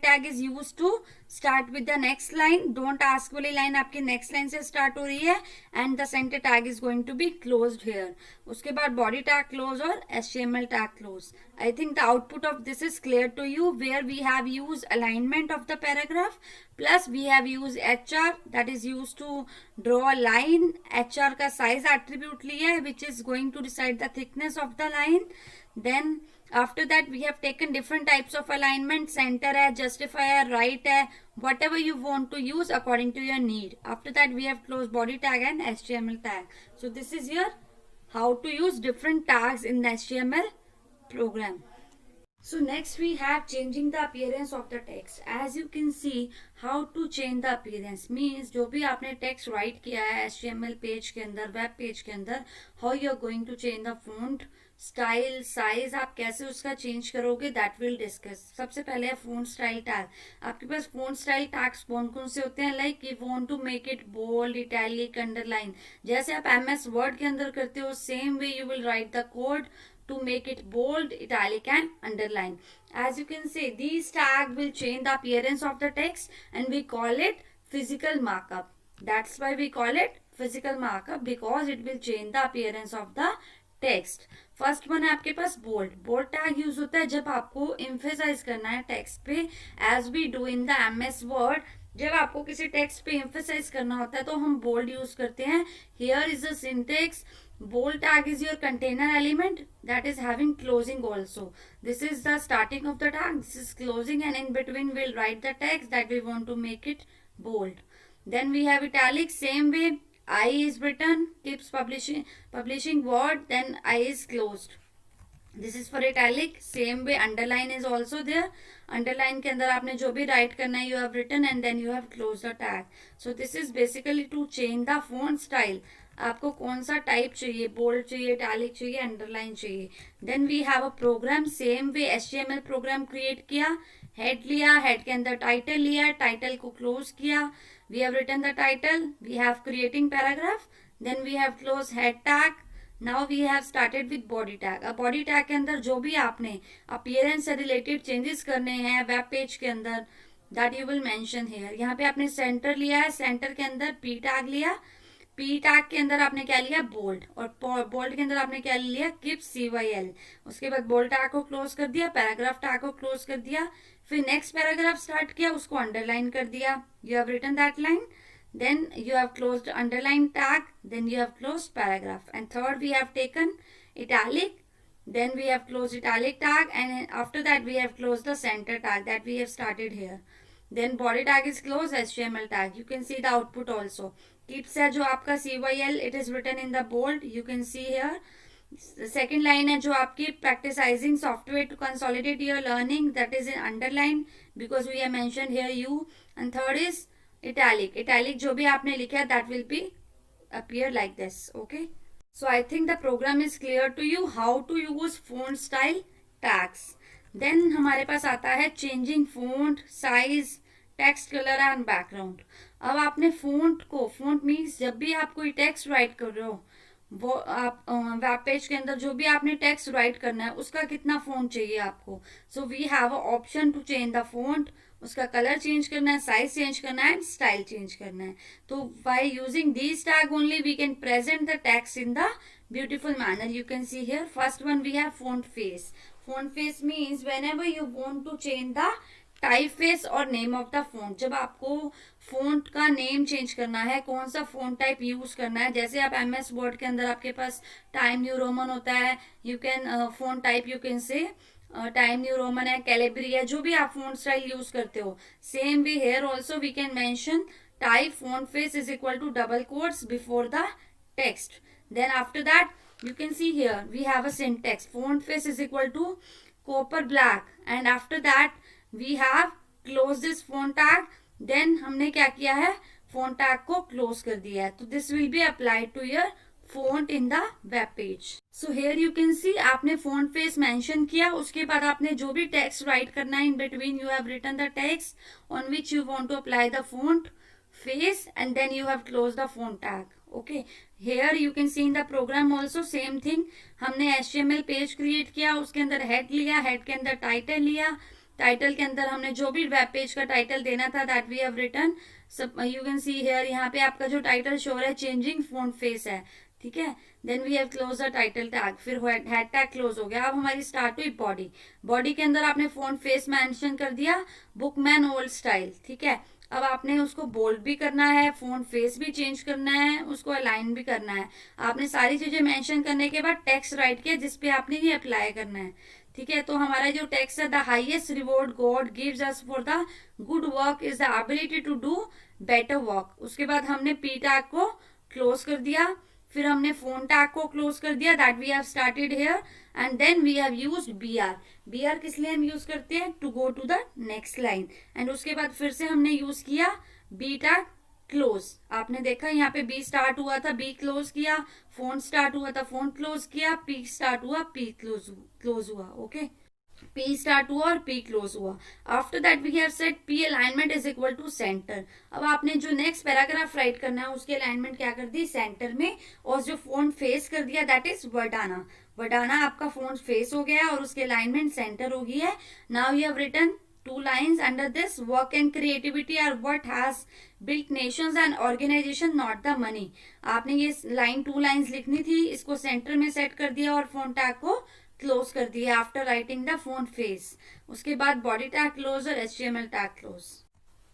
tag is use to start with the next line. Don't ask वाली लाइन आपकी नेक्स्ट लाइन से स्टार्ट हो रही है. And the centre tag is going to be closed here. उसके बाद बॉडी टैग क्लोज और HTML tag close. I think the output of this is clear to you, where we have used alignment of the paragraph plus we have used HR, that is used to draw a line. HR का size attribute लिया है which is going to decide the thickness of the line. Then after that we have taken different types of alignment. Center है, justify है, right है, whatever you want to use according to your need. After that we have closed body tag and HTML tag. So this is here how to use different tags in the HTML program. So next we have changing the appearance of the text. As you can see how to change the appearance means जो भी आपने text write किया है HTML पेज के अंदर, वेब पेज के अंदर, how you are going to change the font, style, size, आप कैसे उसका चेंज करोगे, दैट विल डिस्कस. सबसे पहले है फोन स्टाइल टैग. आपके पास फोन स्टाइल टैग्स कौन कौन से होते हैं, like you want to make it bold, italic, underline. जैसे आप MS Word के अंदर करते हो, same way you will write the code to make it bold, italic and underline. As you can see, these tag will change the appearance of the text and we call it physical markup. That's why we call it physical markup, because it will change the appearance of the text. First one है आपके पास बोल्ड. बोल्ड टैग यूज होता है जब आपको एम्फेसाइज करना है टेक्स्ट पे, as we do in the MS Word. जब आपको किसी टेक्स्ट पे एम्फेसाइज करना होता है तो हम बोल्ड यूज करते हैं. Here is the syntax. Bold tag is your container element that is having closing also. This is the starting of the tag, this is closing, and in between we'll write the text that we want to make it bold. Then we have italic. Same way, I is written, keeps publishing word, then I is closed. This is for italic. Same way, underline is also there. Underline के अंदर आपने जो भी write करना है, you have written and then you have closed the tag. So this is basically to change the font style. आपको कौन सा टाइप चाहिए, बोल्ड चाहिए, इटैलिक चाहिए, अंडरलाइन चाहिए. Then we have a program. Same way HTML program create किया. हेड लिया, हेड के अंदर टाइटल लिया, टाइटल को क्लोज किया. We have written the title. We have creating paragraph. Then we have close head tag. Now we have started with body tag. अब बॉडी टैग के अंदर जो भी आपने अपीयरेंस से रिलेटेड चेंजेस करने हैं वेब पेज के अंदर, that you will mention here. यहाँ पे आपने सेंटर लिया है, सेंटर के अंदर पी टैग लिया, पी टैग के अंदर आपने क्या लिया, बोल्ड, और बोल्ड के अंदर आपने क्या लिया, कीप CYL। उसके बाद बोल्ड टैग को क्लोज कर दिया, पैराग्राफ टैग को क्लोज कर दिया, फिर नेक्स्ट पैराग्राफ स्टार्ट किया, उसको अंडरलाइन कर दिया, you have written that line, then you have closed underline tag, then you have closed paragraph, and third we have taken italic, then we have closed italic tag, and after that we have closed the center tag that we have started here. Then body tag is closed, HTML tag, you can see the output also. Keeps है जो आपका CYL, it is written in the bold, you can see here. Second line है जो आपकी practising software to consolidate your learning, that is in underline because we have mentioned here you, and third is italic. Italic जो भी आपने लिखा है that will be appear like this. Okay, so I think the program is clear to you how to use font style tags. Then हमारे पास आता है changing font size, text color and background. अब आपने font means जब भी आप कोई text write कर रहे हो, वो आप वेब पेज के अंदर जो भी आपने टेक्स्ट राइट करना है उसका कितना फॉन्ट चाहिए आपको. So we have a option to change the font. उसका कलर चेंज करना है, साइज चेंज करना है एंड स्टाइल चेंज करना है. तो by using these tag only we can present the text in the beautiful manner. You can see here first one we have font face. Font face means whenever you want to change the type face और नेम ऑफ द फॉन्ट. जब आपको फॉन्ट का नेम चेंज करना है, कौन सा फॉन्ट टाइप यूज करना है, जैसे आप MS वर्ड के अंदर आपके पास टाइम न्यू रोमन होता है, you can font type you can say time new Roman है, कैलिब्री है, जो भी आप फॉन्ट स्टाइल यूज करते हो. Same way here also we can mention type font face is equal to double quotes before the text. Then after that you can see here we have a syntax. Font face is equal to Copper Black, and after that we have closed this font tag. then हमने क्या किया है, font tag को close कर दिया है. तो this will be applied to your font in the web page. so here you can see आपने font face mention किया, उसके बाद आपने जो भी text write करना है, in between you have written the text on which you want to apply the font face, and then you have closed the font tag. okay, here you can see in the program also same thing. हमने HTML पेज क्रिएट किया, उसके अंदर हेड लिया, हेड के अंदर टाइटल लिया, टाइटल के अंदर हमने जो भी वेब पेज का टाइटल देना था that we have written. You can see here यहाँ पे आपका जो टाइटल शो है चेंजिंग फॉन्ट फेस है. ठीक है, then we have close the title tag, फिर हेड टैग क्लोज हो गया. अब हमारी स्टार्ट हुई बॉडी. बॉडी के अंदर आपने फॉन्ट फेस मेंशन कर दिया, बुकमैन ओल्ड स्टाइल. ठीक है, अब आपने उसको बोल्ड भी करना है, फॉन्ट फेस भी चेंज करना है, उसको अलाइन भी करना है. आपने सारी चीजें मेंशन करने के बाद टेक्स्ट राइट किया जिसपे आपने ये अप्लाई करना है. ठीक है, तो हमारा जो टेक्स्ट है, the highest reward God gives us for the good work is the ability to do better work. उसके बाद हमने पी टैग को क्लोज कर दिया, फिर हमने फॉन्ट टैग को क्लोज कर दिया, that we have started here, and then we have used BR. BR किस लिए हम यूज करते हैं, to go to the next line. And उसके बाद फिर से हमने यूज किया बी टैग क्लोज. आपने देखा यहाँ पे बी स्टार्ट हुआ था, बी क्लोज किया, फोन स्टार्ट हुआ था, फोन क्लोज किया, पी स्टार्ट हुआ, पी क्लोज हुआ. ओके, पी स्टार्ट हुआ और पी क्लोज हुआ. After that we have set P alignment is equal to centre. अब आपने जो नेक्स्ट पैराग्राफ राइट करना है उसकी अलाइनमेंट क्या कर दी, सेंटर में, और जो फोन्ट फेस कर दिया दैट इज वर्डाना. वर्डाना आपका फोन्ट फेस हो गया और उसकी अलाइनमेंट सेंटर हो गई है. Now you have written two lines under this. work and creativity are what has built nations and organization, not the money. आपने ये लाइन 2 लाइन्स लिखनी थी, इसको सेंटर में सेट कर दिया और फॉन्ट टैग को क्लोज कर दिया after writing the font face. उसके बाद बॉडी टैग क्लोज और HTML tag close.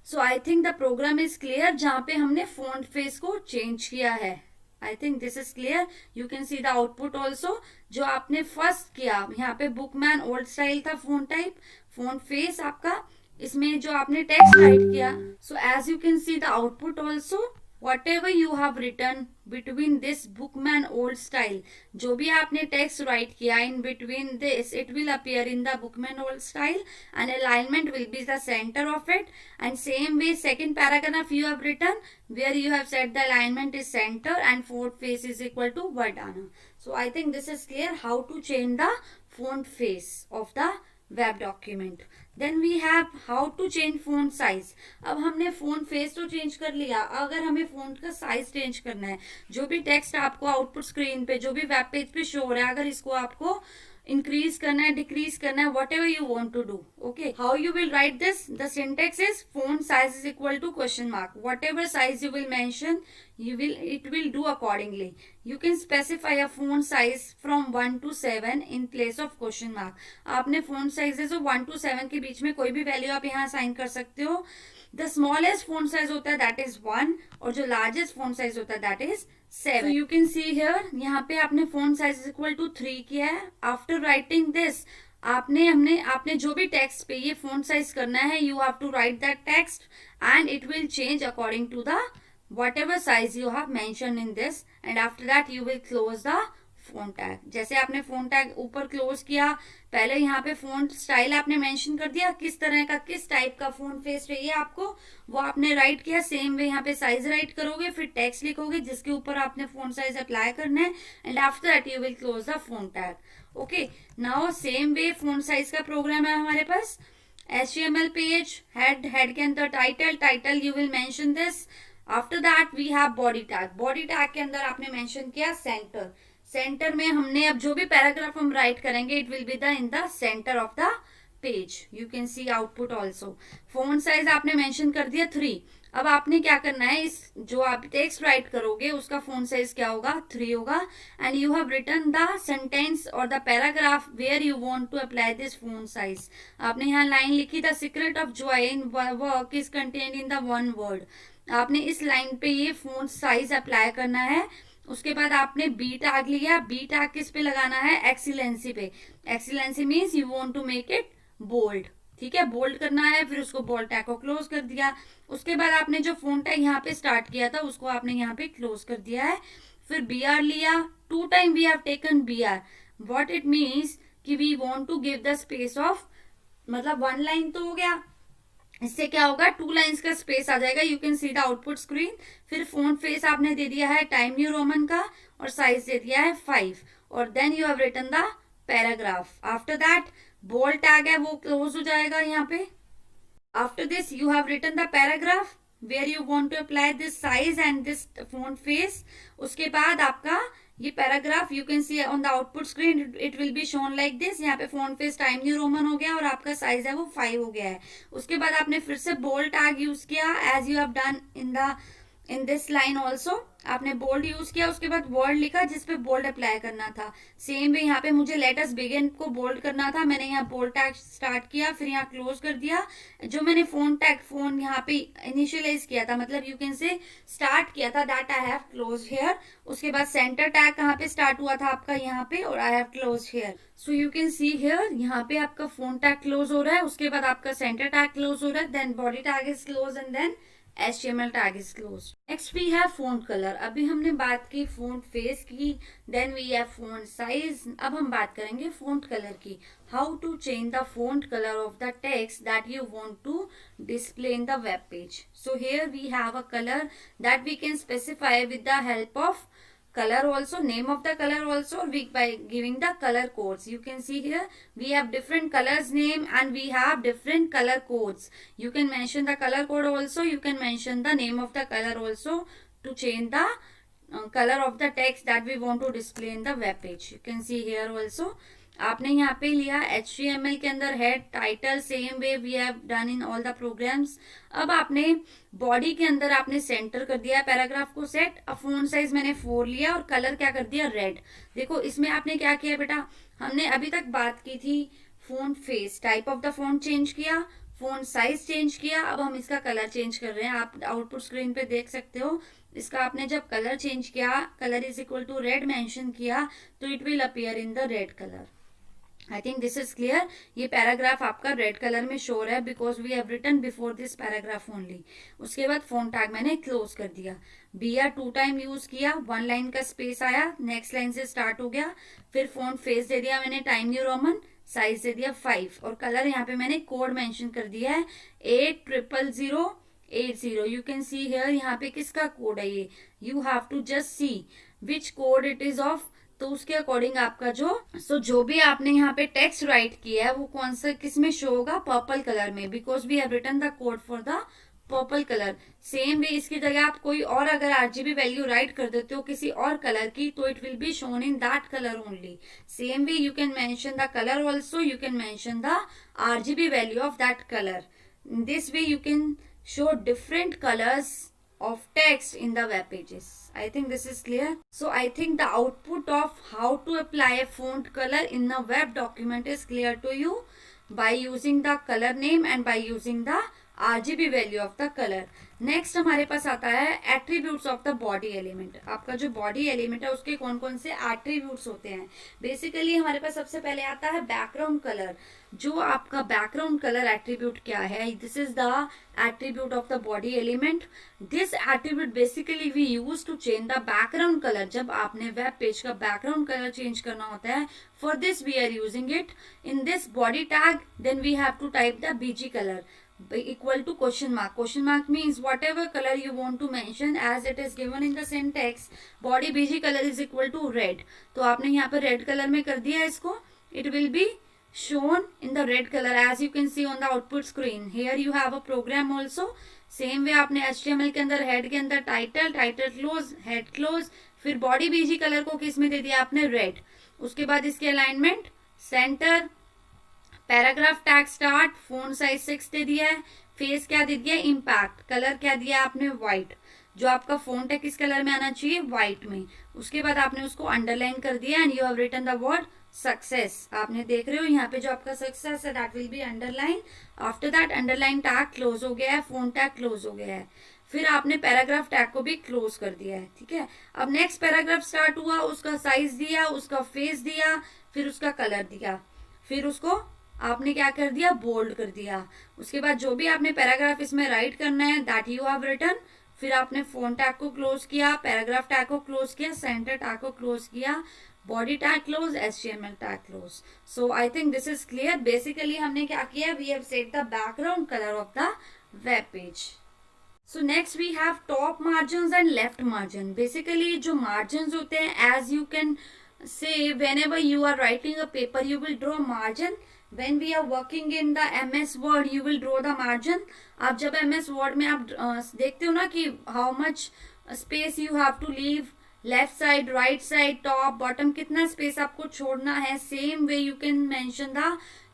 So I think the program is clear जहां पे हमने फॉन्ट फेस को चेंज किया है. I think this is clear. You can see the output also. जो आपने फर्स्ट किया यहाँ पे बुकमैन ओल्ड स्टाइल था फॉन्ट टाइप, फॉन्ट फेस आपका, इसमें जो आपने टेक्स्ट राइट किया. So as you can see the output also, whatever you have written between this bookman old style, जो भी आपने text write किया in between this, it will appear in the bookman old style and alignment will be the center of it. And same way second paragraph you have written where you have said the alignment is center and font face is equal to Wordana. So I think this is clear how to change the font face of the web page. So I think this is clear. You can see the output also. जो आपने फॉन्ट फेस को चेंज किया है, आई think this is clear. You can see the output also. जो आपने फर्स्ट किया यहाँ पे बुकमैन ओल्ड स्टाइल, जो भी आपने टेक्स्ट राइट किया in between this, it will appear in the Bookman old style and alignment will be the centre of it. And same way second paragraph you have written where you have said the alignment is centre and fourth face is equal to Verdana. So I think this is clear how to change the font face of the web document. Then we have how to change font size. अब हमने फॉन्ट फेस तो चेंज कर लिया, अगर हमें फॉन्ट का साइज चेंज करना है, जो भी टेक्स्ट आपको आउटपुट स्क्रीन पे, जो भी वेब पेज पे शो हो रहा है, अगर इसको आपको इंक्रीज करना है, डिक्रीज करना है, whatever you want to do. Okay, how you will write this? The syntax is font size is equal to question mark, whatever size you will mention it will do accordingly. You can specify a font size from 1 to 7 in place of question mark. आपने font sizes 1 to 7 के बीच में कोई भी वैल्यू आप यहाँ असाइन कर सकते हो। The smallest font size होता है that is 1 और जो largest font size होता है that is 7. So you can see here, यहाँ पे आपने font size is equal to 3 किया है। After writing this, आपने जो भी टेक्स्ट पे ये font size करना है, you have to write that text and it will change according to the whatever size you have mentioned in this, and after that you will close the font tag. जैसे आपने font tag ऊपर क्लोज किया, पहले यहाँ पे font स्टाइल आपने मेंशन कर दिया, किस तरह का, किस टाइप का font फेस चाहिए आपको, वो आपने राइट किया। सेम वे यहाँ पे साइज राइट करोगे, फिर टेक्स्ट लिखोगे जिसके ऊपर आपने font साइज अप्लाई करना है, and after that you will close the font tag। Okay, now same way font size का प्रोग्राम है हमारे पास। HTML पेज, हेड के अंदर title you will mention this. After that we have body tag. Body tag के अंदर आपने मेंशन किया सेंटर में हमने अब जो भी पैराग्राफ हम राइट करेंगे, it will be the in the centre of the page. You can C output also. Font size आपने मेंशन कर दिया 3। अब आपने क्या करना है, इस जो आप टेक्स्ट राइट करोगे उसका फॉन्ट साइज क्या होगा, 3 होगा। And you have written the sentence और the paragraph where you want to apply this font size. आपने यहाँ लाइन लिखी, the secret of joy in work is contained in the one word. आपने इस लाइन पे ये फॉन्ट साइज अप्लाई करना है। उसके बाद आपने बी टैग लिया, बी टैग किस पे लगाना है, एक्सीलेंसी पे। Excellency means you want to make it bold, ठीक है, बोल्ड करना है। फिर उसको बोल्ड टैग को क्लोज कर दिया। उसके बाद आपने जो फॉन्ट टैग यहाँ पे स्टार्ट किया था उसको आपने यहाँ पे क्लोज कर दिया है। फिर बी आर लिया, 2 time we have taken B R. What it means कि we want to give the space of, मतलब 1 लाइन तो हो गया, इससे क्या होगा, 2 लाइंस का स्पेस आ जाएगा। You can see the output screen. फिर फॉन्ट फेस आपने दे दिया है टाइम न्यू रोमन का और साइज दे दिया है 5, और then you have written the paragraph. After that bold tag है वो क्लोज हो जाएगा यहाँ पे। After this you have written the paragraph where you want to apply this size and this font face. उसके बाद आपका ये paragraph you can see on the output screen, it will be shown like this. यहाँ पे font face time new Roman हो गया और आपका साइज है वो 5 हो गया है। उसके बाद आपने फिर से बोल्ड टैग यूज किया as you have done in this line also. आपने बोल्ड यूज किया, उसके बाद वर्ड लिखा जिसपे बोल्ड अप्लाई करना था। सेम वे यहाँ पे मुझे लेट अस बिगिन को बोल्ड करना था, मैंने यहाँ बोल्ड टैग स्टार्ट किया, फिर यहाँ क्लोज कर दिया। जो मैंने फॉन्ट यहाँ पे इनिशियलाइज किया था, मतलब यू कैन से स्टार्ट किया था, that I have close here. उसके बाद सेंटर टैग कहाँ पे स्टार्ट हुआ था आपका, यहाँ पे, और I have close here. So you can see here, यहाँ पे आपका फॉन्ट टैग क्लोज हो रहा है, उसके बाद आपका सेंटर टैग क्लोज हो रहा है, then body tag is close and then HTML tag is closed. Next we have font color. अभी हमने बात की font face की, then we have font size. अब हम बात करेंगे font color की. How to change the font color of the text that you want to display in the web page. So here we have a color that we can specify with the help of color also, name of the color also, by giving the color codes. You can see here we have different colors name and we have different color codes. You can mention the color code also, you can mention the name of the color also to change the color of the text that we want to display in the web page. You can see here also. आपने यहाँ पे लिया HTML के अंदर head title, same way we have done in all the programs. अब आपने बॉडी के अंदर आपने सेंटर कर दिया पैराग्राफ को सेट। अब फॉन्ट साइज मैंने 4 लिया और कलर क्या कर दिया, रेड। देखो इसमें आपने क्या किया बेटा, हमने अभी तक बात की थी font face, type of the font change किया, फॉन्ट साइज चेंज किया। अब हम इसका कलर चेंज कर रहे हैं, आप आउटपुट स्क्रीन पे देख सकते हो। इसका आपने जब कलर चेंज किया, colour is equal to red mention किया, तो it will appear in the red colour. I think this is clear. ये पैराग्राफ आपका रेड कलर में शो है because we have written before this paragraph only. उसके बाद फॉन्ट टैग मैंने क्लोज कर दिया, BR 2 टाइम यूज किया, 1 लाइन का स्पेस आया, नेक्स्ट लाइन से स्टार्ट हो गया। फिर फॉन्ट फेस दे दिया मैंने टाइम न्यू रोमन, साइज दे दिया 5, और कलर यहाँ पे मैंने कोड मेंशन कर दिया है 80080। यू कैन सी हियर, यहाँ पे किसका कोड है ये, you have to just see which code it is of तो उसके अकॉर्डिंग आपका जो भी आपने यहाँ पे टेक्स्ट राइट किया है वो कौन सा किस में शो होगा, पर्पल कलर में, because we have written the code for the purple colour. Same way इसकी जगह आप कोई और अगर आरजीबी वैल्यू राइट कर देते हो किसी और कलर की, तो it will be shown in that colour only. Same way you can mention the colour also, you can mention the RGB value of that colour. In this way you can show different colors of text in the web pages. I think this is clear. So I think the output of how to apply a font color in a web document is clear to you by using the color name and by using the RGB value of the color. Next हमारे पास आता है attributes of the body element. आपका जो बॉडी एलिमेंट है उसके कौन कौन से एट्रीब्यूट्स होते हैं. बेसिकली हमारे पास सबसे पहले आता है बैकग्राउंड कलर. जो आपका बैकग्राउंड कलर एट्रीब्यूट क्या है, this is the attribute of the body element. This attribute basically we use to change the background colour. जब आपने वेब पेज का बैकग्राउंड कलर चेंज करना होता है, for this we are using it in this body tag. Then we have to type the BG colour equal to question mark. Question mark means whatever color you want to mention as it is given in the syntax. Body BG color is equal to red. तो आपने यहाँ पर red color में कर दिया इसको. It will be shown in the red color as you can see on the output screen. Here you have a program also. Same way आपने HTML के अंदर head के अंदर title close, head close, फिर body BG color को किस में दे दिया आपने red. उसके बाद इसके alignment, center, paragraph tag start, phone size 6 दे दिया है, फेस क्या दे दिया, इम्पैक्ट, कलर क्या दिया आपने व्हाइट. जो आपका फोन है किस कलर में आना चाहिए, व्हाइट में. उसके बाद आपने उसको अंडरलाइन कर दिया and you have written the word success. आपने देख रहे हो यहाँ पे जो आपका सक्सेस है that will B underline. After that underline tag close हो गया है, फोन टैग क्लोज हो गया है. फिर आपने पैराग्राफ टैग को भी क्लोज कर दिया है. ठीक है, अब नेक्स्ट पैराग्राफ स्टार्ट हुआ, उसका साइज दिया, उसका फेस दिया, फिर उसका कलर दिया, फिर उसको आपने क्या कर दिया, बोल्ड कर दिया. उसके बाद जो भी आपने पैराग्राफ इसमें राइट करना है दैट यू हैव रिटन. फिर आपने फोन टैग को क्लोज किया, पैराग्राफ टैग को क्लोज किया, सेंटर टैग को क्लोज किया, body tag close, HTML tag close. So I think this is clear. Basically हमने क्या किया, we have set the background colour of the web page. So next we have top margin and left margin. Basically जो मार्जिन होते हैं, as you can say whenever you are writing a paper you will draw margin. When we are working in the MS Word, you will draw the margin. आप जब MS Word में आप देखते हो ना कि how much space you have to leave, left side, right side, top, bottom, कितना space आपको छोड़ना है. Same way you can mention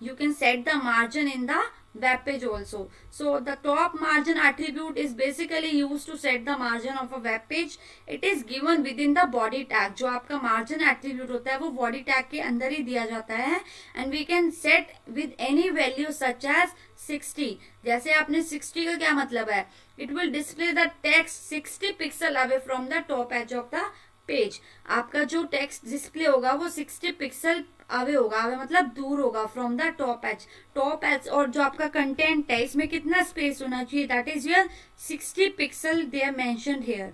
you can set the margin in the web page also. So the top margin attribute is basically used to set the margin of a web page. It is given within the body tag. जो आपका margin attribute होता है वो body tag के अंदर ही दिया जाता है. And we can set with any value such as 60. जैसे आपने 60 का क्या मतलब है, it will display the text 60 pixel away from the top edge of the page. आपका जो टेक्स्ट डिस्प्ले होगा वो 60 पिक्सल अवे होगा. अवे मतलब दूर होगा from the top edge. Top edge और जो आपका कंटेंट है इसमें कितना स्पेस होना चाहिए, that is your 60 pixel they are mentioned here.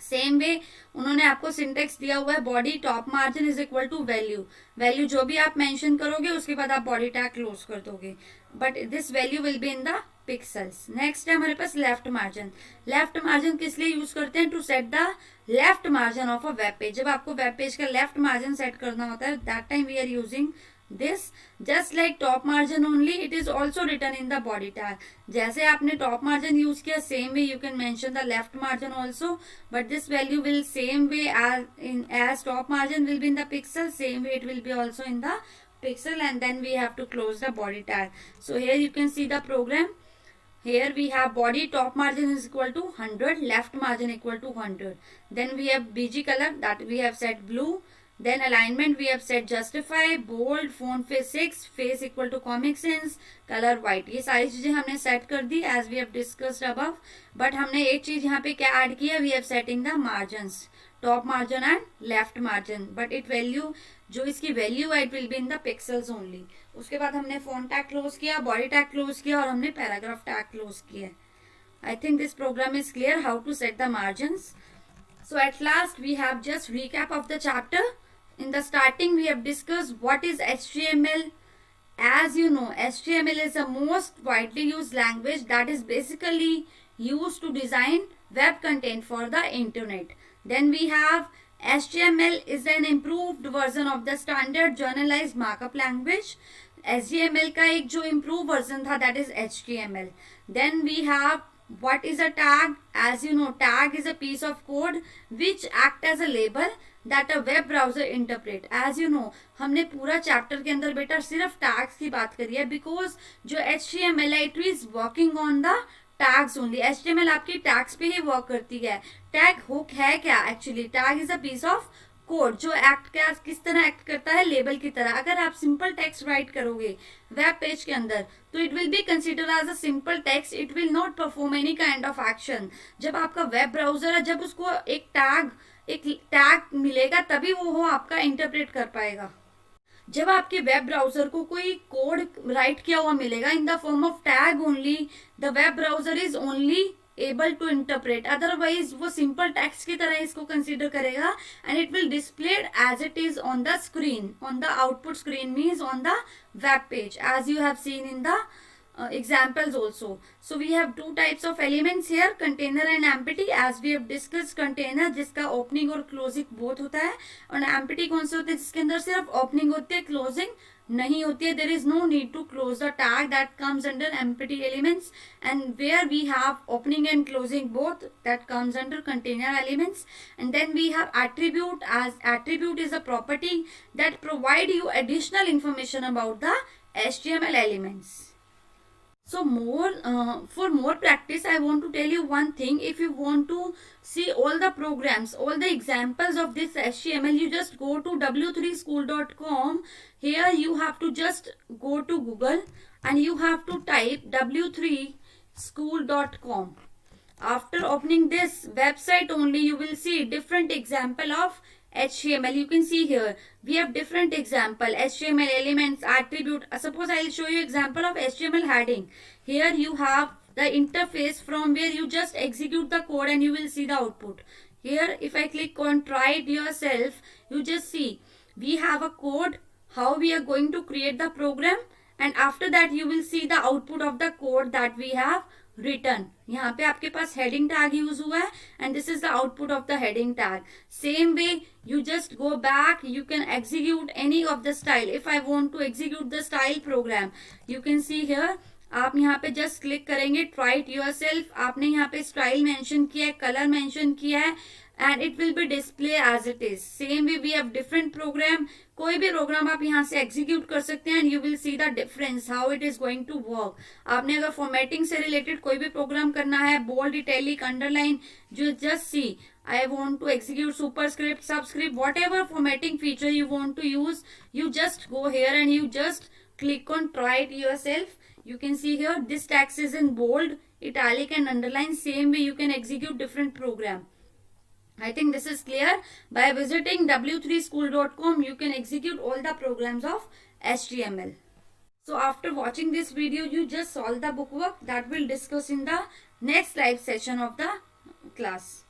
Same way उन्होंने आपको सिंटेक्स दिया हुआ है, body top margin is equal to value. Value जो भी आप मेंशन करोगे उसके बाद आप बॉडी टैग क्लोज कर दोगे, but this value will be in the pixels. Next है हमारे पास लेफ्ट मार्जिन. लेफ्ट मार्जिन किस लिए यूज करते हैं, to set the left margin of a web page. जब आपको वेब पेज का लेफ्ट मार्जिन सेट करना होता है that time we are using this. Just like top margin only, it is also written in the body tag. जैसे आपने top margin use किया, same way you can mention the left margin also, but this value will same way as top margin will be in the pixel, same way it will be also in the pixel, and then we have to close the body tag. So here you can see the program. Here we have body top margin is equal to 100, left margin equal to 100. Then we have BG color that we have set blue. Then alignment we have set justify, bold, font face 6, face equal to Comic Sans, color white. ये सारी चीजें हमने सेट कर दी as we have discussed above. But हमने एक चीज यहाँ पे क्या ऐड किया, we have setting the margins, top margin and left margin. But it value जो इसकी वैल्यू है it will be in the pixels only. उसके बाद हमने font tag close किया, body tag close किया और हमने paragraph tag close किया. I think this program is clear how to set the margins. So at last we have just recap of the chapter. In the starting we have discussed what is HTML. As you know, HTML is the most widely used language that is basically used to design web content for the internet. Then we have HTML is an improved version of the standard generalized markup language. HTML का एक जो improved version था, that is HTML. Then we have what is a tag. As you know, tag is a piece of code which act as a label that a web browser interpret. As you know, हमने पूरा चैप्टर के अंदर बेटा सिर्फ टैग्स की बात करी है, बिकॉज जो HTML है it is working on the tags only. HTML आपकी टैग्स पे ही वर्क करती है. टैग हुक है क्या? Actually tag is a piece of code जो किस तरह एक्ट करता है, लेबल की तरह. अगर आप सिंपल टेक्स्ट राइट करोगे वेब पेज के अंदर तो it will be consider as a simple text. It will not perform any kind of action. जब आपका वेब ब्राउजर है, जब उसको एक टैग मिलेगा तभी वो आपका इंटरप्रेट कर पाएगा. जब आपके वेब ब्राउजर को कोई कोड राइट किया हुआ मिलेगा in the form of tag only, the web browser is only able to interpret. Otherwise वो सिंपल टेक्स्ट की तरह इसको कंसीडर करेगा and it will displayed as it is on the screen, on the output screen means on the web page, as you have seen in the examples also. So we have two types of elements here, container and empty. As we have discussed, container जिसका opening और closing both होता है, और empty कौन से होते हैं जिसके अंदर सिर्फ opening होती है, closing नहीं होती है. There is no need to close the tag, that comes under empty elements. And where we have opening and closing both, that comes under container elements. And then we have attribute. As attribute is a property that provide you additional information about the HTML elements. So for more practice, I want to tell you one thing. If you want to see all the programs, all the examples of this HTML, you just go to w3school.com. Here you have to just go to Google and you have to type w3school.com. After opening this website only, you will see different example of HTML. You can see here we have different example, HTML elements, attribute. Suppose I will show you example of HTML heading. Here you have the interface from where you just execute the code and you will see the output. Here if I click on try it yourself, you just see we have a code, how we are going to create the program, and after that you will see the output of the code that we have written. यहाँ पे आपके पास heading tag यूज हुआ है and this is the output of the heading tag. Same way you just go back, you can execute any of the style. If I want to execute the style program, you can see here, आप यहाँ पे जस्ट क्लिक करेंगे try it yourself. आपने यहाँ पे स्टाइल मेंशन किया है, कलर मेंशन किया है and it will be display as it is. Same way we have different program. कोई भी प्रोग्राम आप यहाँ से एग्जीक्यूट कर सकते हैं and you will see the difference how it is going to work. आपने अगर फॉर्मेटिंग से रिलेटेड कोई भी प्रोग्राम करना है, बोल्ड, इटैलिक, अंडरलाइन, जो just see I want to execute superscript, subscript, whatever formatting feature you want to use, you just go here and you just click on try it yourself. You can see here this text is in bold, italic and underline. Same way you can execute different program. I think this is clear. By visiting w3school.com, you can execute all the programs of HTML. So after watching this video, you just solve the bookwork that we'll discuss in the next live session of the class.